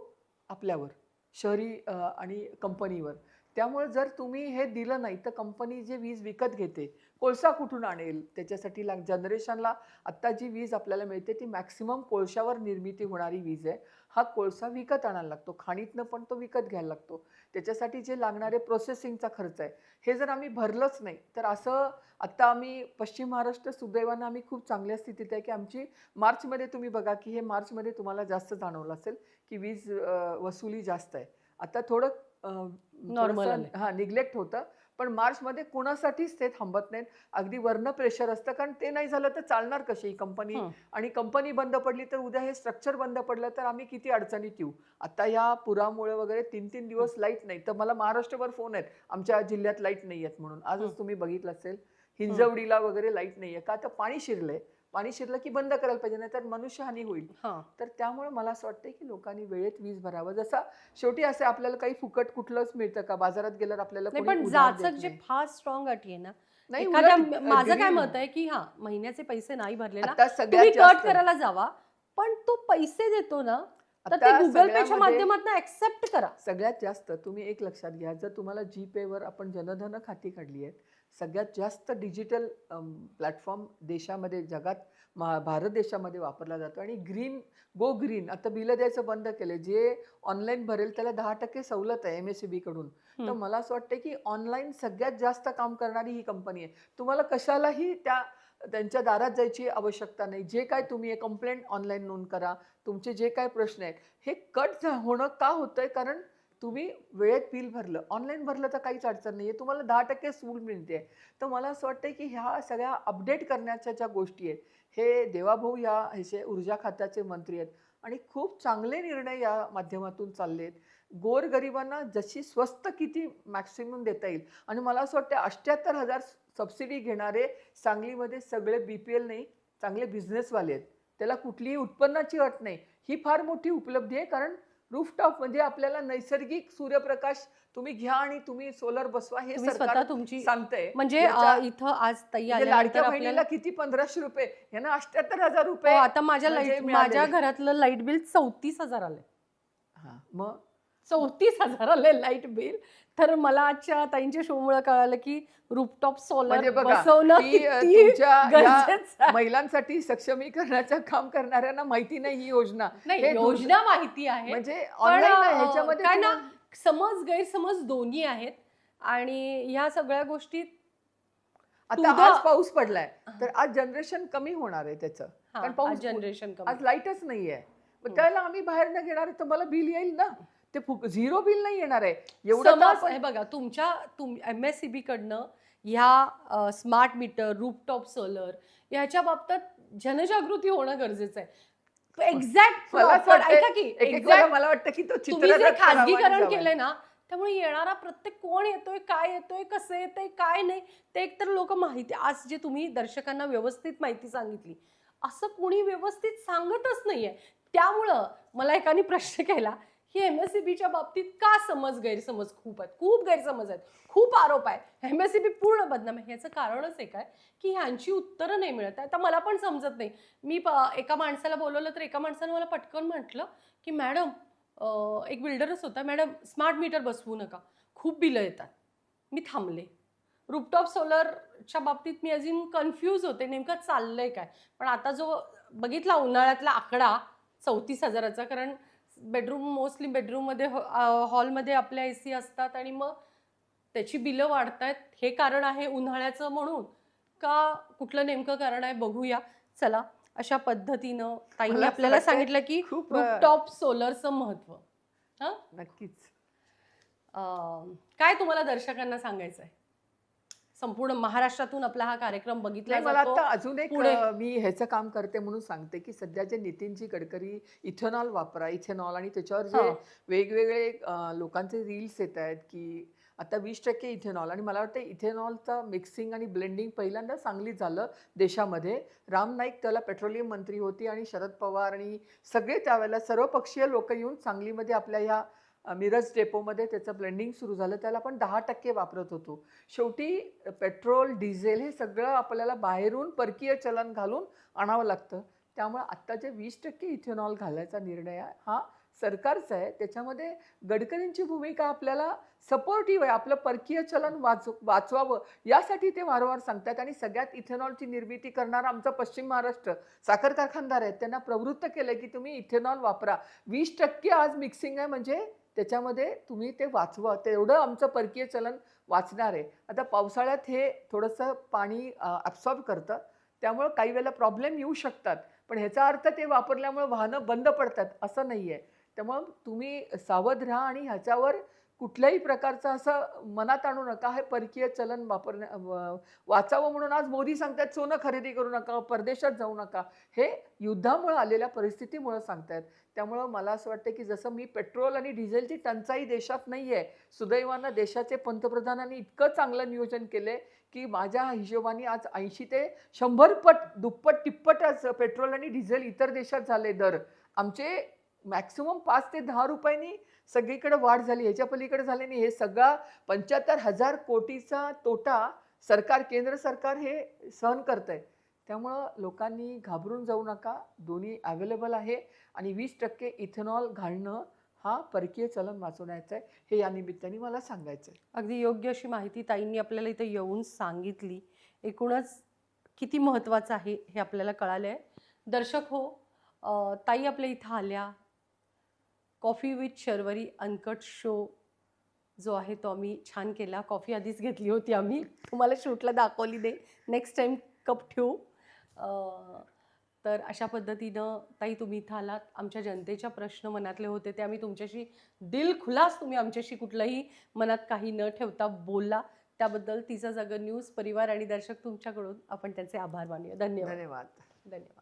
आपल्यावर, शहरी आणि कंपनीवर. त्यामुळे जर तुम्ही हे दिलं नाही तर कंपनी जे वीज विकत घेते, कोळसा कुठून आणेल? त्याच्यासाठी जनरेशनला आत्ता जी वीज आपल्याला मिळते ती मॅक्सिमम कोळशावर निर्मिती होणारी वीज आहे. हा कोळसा विकत आणायला लागतो, खाणीतनं पण तो विकत घ्यायला लागतो. त्याच्यासाठी जे लागणारे प्रोसेसिंगचा खर्च आहे, हे जर आम्ही भरलंच नाही तर असं आत्ता आम्ही पश्चिम महाराष्ट्र सुदैवानं आम्ही खूप चांगल्या स्थितीत आहे की आमची मार्चमध्ये तुम्ही बघा की हे मार्चमध्ये तुम्हाला जास्त जाणवलं असेल की वीज वसुली जास्त आहे. आता Normal आलंय. निग्लेक्ट होतं, पण मार्चमध्ये कोणासाठीच ते थांबत नाहीत. अगदी वरनं प्रेशर असतं, कारण ते नाही झालं तर चालणार कशी ही कंपनी? हं. आणि कंपनी बंद पडली तर उद्या हे स्ट्रक्चर बंद पडलं तर आम्ही किती अडचणीत येऊ. आता या पुरामुळे वगैरे 3-3 दिवस लाईट नाही, तर मला महाराष्ट्रभर फोन आहेत आमच्या जिल्ह्यात लाईट नाही आहेत म्हणून. आजच तुम्ही बघितलं असेल हिंजवडीला वगैरे लाईट नाही आहे का, तर पाणी शिरलं की बंद करायला पाहिजे, नाही तर मनुष्यहानी होईल. हां. तर त्यामुळे मला असं वाटतं की लोकांनी वेळेत वीज भरावं. जसं शेवटी असं आपल्याला काही फुकट कुठलंच मिळतं का? बाजारात गेल्यावर आपल्याला नाही, कोणी पण उधार देत जाचक जे नाही. फार स्ट्रॉंग अटी आहे ना, नाही, एखाद्या उलट, माझं काय green. मत आहे की हा महिन्याचे पैसे नाही भरले ना, आता सगळ्यात तुम्ही कट जास्त- करायला जावा, पण तो पैसे देतो ना, तर ते आता गुगल पेच्या सगळ्यामध्ये- माध्यमातून ऍक्सेप्ट करा. सगळ्यात जास्त तुम्ही एक लक्षात घ्या, जर तुम्हाला जीपेवर आपण जनधन खाती काढली आहेत, सगळ्यात जास्त डिजिटल प्लॅटफॉर्म देशामध्ये, जगात भारत देशामध्ये वापरला जातो. आणि गो ग्रीन आता बिलं द्यायचं बंद केलं. जे ऑनलाईन भरेल त्याला 10% सवलत आहे MSCB कडून. तर मला असं वाटतं की ऑनलाईन सगळ्यात जास्त काम करणारी ही कंपनी आहे. तुम्हाला कशालाही त्यांच्या दारात जायची आवश्यकता नाही. जे काय तुम्ही कंप्लेंट ऑनलाईन नोंद करा, तुमचे जे काय प्रश्न आहेत हे कट होणं का होतंय? कारण तुम्ही वेळेत बिल भरलं, ऑनलाईन भरलं तर काहीच अडचण नाही आहे, तुम्हाला 10% सूट मिळते. तर मला असं वाटतं की ह्या सगळ्या अपडेट करण्याच्या ज्या गोष्टी आहेत, हे देवाभाऊ या ह्याचे ऊर्जा खात्याचे मंत्री आहेत आणि खूप चांगले निर्णय या माध्यमातून चालले आहेत. गोरगरिबांना जशी स्वस्त किती मॅक्सिमम देता येईल. आणि मला असं वाटतं 78,000 सबसिडी घेणारे सांगलीमध्ये सगळे BPL नाही, चांगले बिझनेसवाले आहेत. त्याला कुठलीही उत्पन्नाची अट नाही. ही फार मोठी उपलब्धी आहे, कारण रूफटॉप म्हणजे आपल्याला नैसर्गिक सूर्यप्रकाश तुम्ही घ्या आणि तुम्ही सोलर बसवा, हे तुम्ही सरकार स्वतः तुमची सांगतंय. म्हणजे इथं आज ताई म्हणजे आल्यानंतर लाडक्या आपल्याला बहिणीला किती 1,500 रुपये, यांना 78,000 हो, रुपये. आता माझ्या म्हणजे माझ्या मिळालेले. घरातलं लाईट बिल 34,000 आलंय. हा, मग 34,000 आले लाईट बिल. तर मला आजच्या ताईंच्या शो मुळे कळालं की रूफटॉप सोलर म्हणजे बघा बसवणं की किती तुमच्या गरजेचं या आहे. महिलांसाठी सक्षमीकरणाचं काम करणाऱ्यांना माहिती नाही ही योजना. नाही, हे योजना माहिती आहे, म्हणजे पण ऑनलाईन ह्याच्यामध्ये काय ना, तुम्हाला- समज गैरसमज दोन्ही आहेत. आणि ह्या सगळ्या गोष्टी आता आज पाऊस पडलाय तर आज जनरेशन कमी होणार आहे त्याचं, कारण पाऊस जनरेशन आज लाईटच नाहीये. मग त्याला आम्ही बाहेर न घेणार आहे तर मला बिल येईल ना, ते झिरो बिल नाही येणार आहे एवढं तर समज आपण- हे बघा, तुमच्या MSCB कडनं ह्या स्मार्ट मीटर, रूफटॉप सोलर ह्याच्या बाबतीत जनजागृती होणं गरजेचं आहे. एक्झॅक्ट मला असं प्रॉपर वाटतंय, ऐका की एक एक वेळा एक्झॅक्ट मला वाटतं की तो तुम्ही जे चित्ररथ करावा आणि खाजगीकरण जावं. केलंय ना, त्यामुळे येणारा प्रत्येक कोण येतोय, काय येतोय, कसं येतंय, काय नाही, ते एकतर लोक माहिती आज जे तुम्ही दर्शकांना व्यवस्थित माहिती सांगितली, असं कोणी व्यवस्थित सांगतच नाहीये. त्यामुळं मला एकाने प्रश्न केला की MSCBच्या बाबतीत का गैरसमज खूप आहेत, खूप गैरसमज आहेत, खूप आरोप आहे, MSCB पूर्ण बदनाम आहे. ह्याचं कारणच एक आहे की ह्यांची उत्तरं नाही मिळत आहे. आता मला पण समजत नाही. मी एका माणसाला बोलवलं तर एका माणसाने मला पटकन म्हटलं की मॅडम, एक बिल्डरच होता, मॅडम स्मार्ट मीटर बसवू नका, खूप बिलं येतात. मी थांबले. रूफटॉप सोलरच्या बाबतीत मी अजून कन्फ्यूज होते, नेमकं चाललंय काय. पण आता जो बघितला उन्हाळ्यातला आकडा 34,000चा, कारण मोस्टली बेडरूममध्ये हॉलमध्ये आपल्या AC असतात आणि मग त्याची बिलं वाढतायत. हे कारण आहे उन्हाळ्याचं म्हणून का कुठलं नेमकं कारण आहे बघूया. चला, अशा पद्धतीनं ताईंनी मला असं आपल्याला वाटतंय सांगितलं की खूप रूफटॉप सोलरचं महत्त्व. हां, नक्कीच. काय तुम्हाला दर्शकांना सांगायचं आहे? संपूर्ण महाराष्ट्रातून आपला हा कार्यक्रम बघितला नाही, मला जातो. आता अजून एक पुढे मी ह्याचं काम करते म्हणून सांगते की सध्या जे नितीनजी गडकरी इथेनॉल वापरा, इथेनॉल आणि त्याच्यावर जे हां. वेगवेगळे लोकांचे रील्स येत आहेत की आता 20% इथेनॉल, आणि मला वाटतं इथेनॉलचं मिक्सिंग आणि ब्लेंडिंग पहिल्यांदा सांगलीत झालं देशामध्ये. राम नाईक त्याला पेट्रोलियम मंत्री होती आणि शरद पवार आणि सगळे त्यावेळेला सर्वपक्षीय लोक येऊन सांगलीमध्ये आपल्या ह्या मिरज डेपोमध्ये त्याचं ब्लेंडिंग सुरू झालं. त्याला आपण 10% वापरत होतो. शेवटी पेट्रोल, डिझेल हे सगळं आपल्याला बाहेरून परकीय चलन घालून आणावं लागतं. त्यामुळे आत्ता जे 20% इथेनॉल घालायचा निर्णय आहे हा सरकारचा आहे. त्याच्यामध्ये गडकरींची भूमिका आपल्याला सपोर्टिव्ह आहे. आपलं परकीय चलन वाचवावं यासाठी ते वारंवार सांगतात. आणि सगळ्यात इथेनॉलची निर्मिती करणारा आमचा पश्चिम महाराष्ट्र साखर कारखानदार आहेत, त्यांना प्रवृत्त केलं की तुम्ही इथेनॉल वापरा. 20% आज मिक्सिंग आहे म्हणजे त्याच्यामध्ये तुम्ही ते वाचवा, तेवढं आमचं परकीय चलन वाचणार आहे. आता पावसाळ्यात हे थोडंसं पाणी ॲब्सॉर्ब करतं, त्यामुळं काही वेळेला प्रॉब्लेम येऊ शकतात. पण ह्याचा अर्थ ते वापरल्यामुळे वाहनं बंद पडतात असं नाही आहे. त्यामुळं तुम्ही सावध राहा आणि ह्याच्यावर कुठल्याही प्रकारचं असं मनात आणू नका. हे परकीय चलन वाचावं म्हणून आज मोदी सांगतात सोनं खरेदी करू नका, परदेशात जाऊ नका. हे युद्धामुळे आलेल्या परिस्थितीमुळे सांगतायत. त्यामुळं मला असं वाटतं की जसं मी पेट्रोल आणि डिझेलची टंचाई देशात नाही आहे, सुदैवानं देशाचे पंतप्रधानांनी इतकं चांगलं नियोजन केलं की माझ्या हिशोबाने आज 80 ते 100 पट, दुप्पट, तिप्पट आज पेट्रोल आणि डिझेल इतर देशात झाले दर. आमचे मॅक्सिमम 5 ते 10 रुपयांनी सगळीकडे वाढ झाली, ह्याच्या पलीकडे झाले नाही. हे सगळा 75,000 कोटीचा तोटा केंद्र सरकार हे सहन करतंय. त्यामुळं लोकांनी घाबरून जाऊ नका. दोन्ही अवेलेबल आहे आणि 20% इथेनॉल घालणं हा परकीय चलन वाचवण्याचं आहे, हे या निमित्ताने मला सांगायचं आहे. अगदी योग्य अशी माहिती ताईंनी आपल्याला इथे येऊन सांगितली. एकूणच किती महत्त्वाचं आहे हे आपल्याला कळालं आहे. दर्शक हो, ताई आपल्या इथं आल्या. Coffee with Sharvari uncut show जो आहे तो आम्ही छान केला. कॉफी आधीच घेतली होती आम्ही, तुम्हाला शूटला दाखवली दे, नेक्स्ट टाईम कप ठेवू. तर अशा पद्धतीनं ताई तुम्ही इथं आलात. आमच्या जनतेच्या प्रश्न मनातले होते ते आम्ही तुमच्याशी दिलखुलास, तुम्ही आमच्याशी कुठलंही मनात काही न ठेवता बोलला. त्याबद्दल तिचा जागर न्यूज परिवार आणि दर्शक तुमच्याकडून आपण त्यांचे आभार मानूया. धन्यवाद. धन्यवाद. धन्यवाद.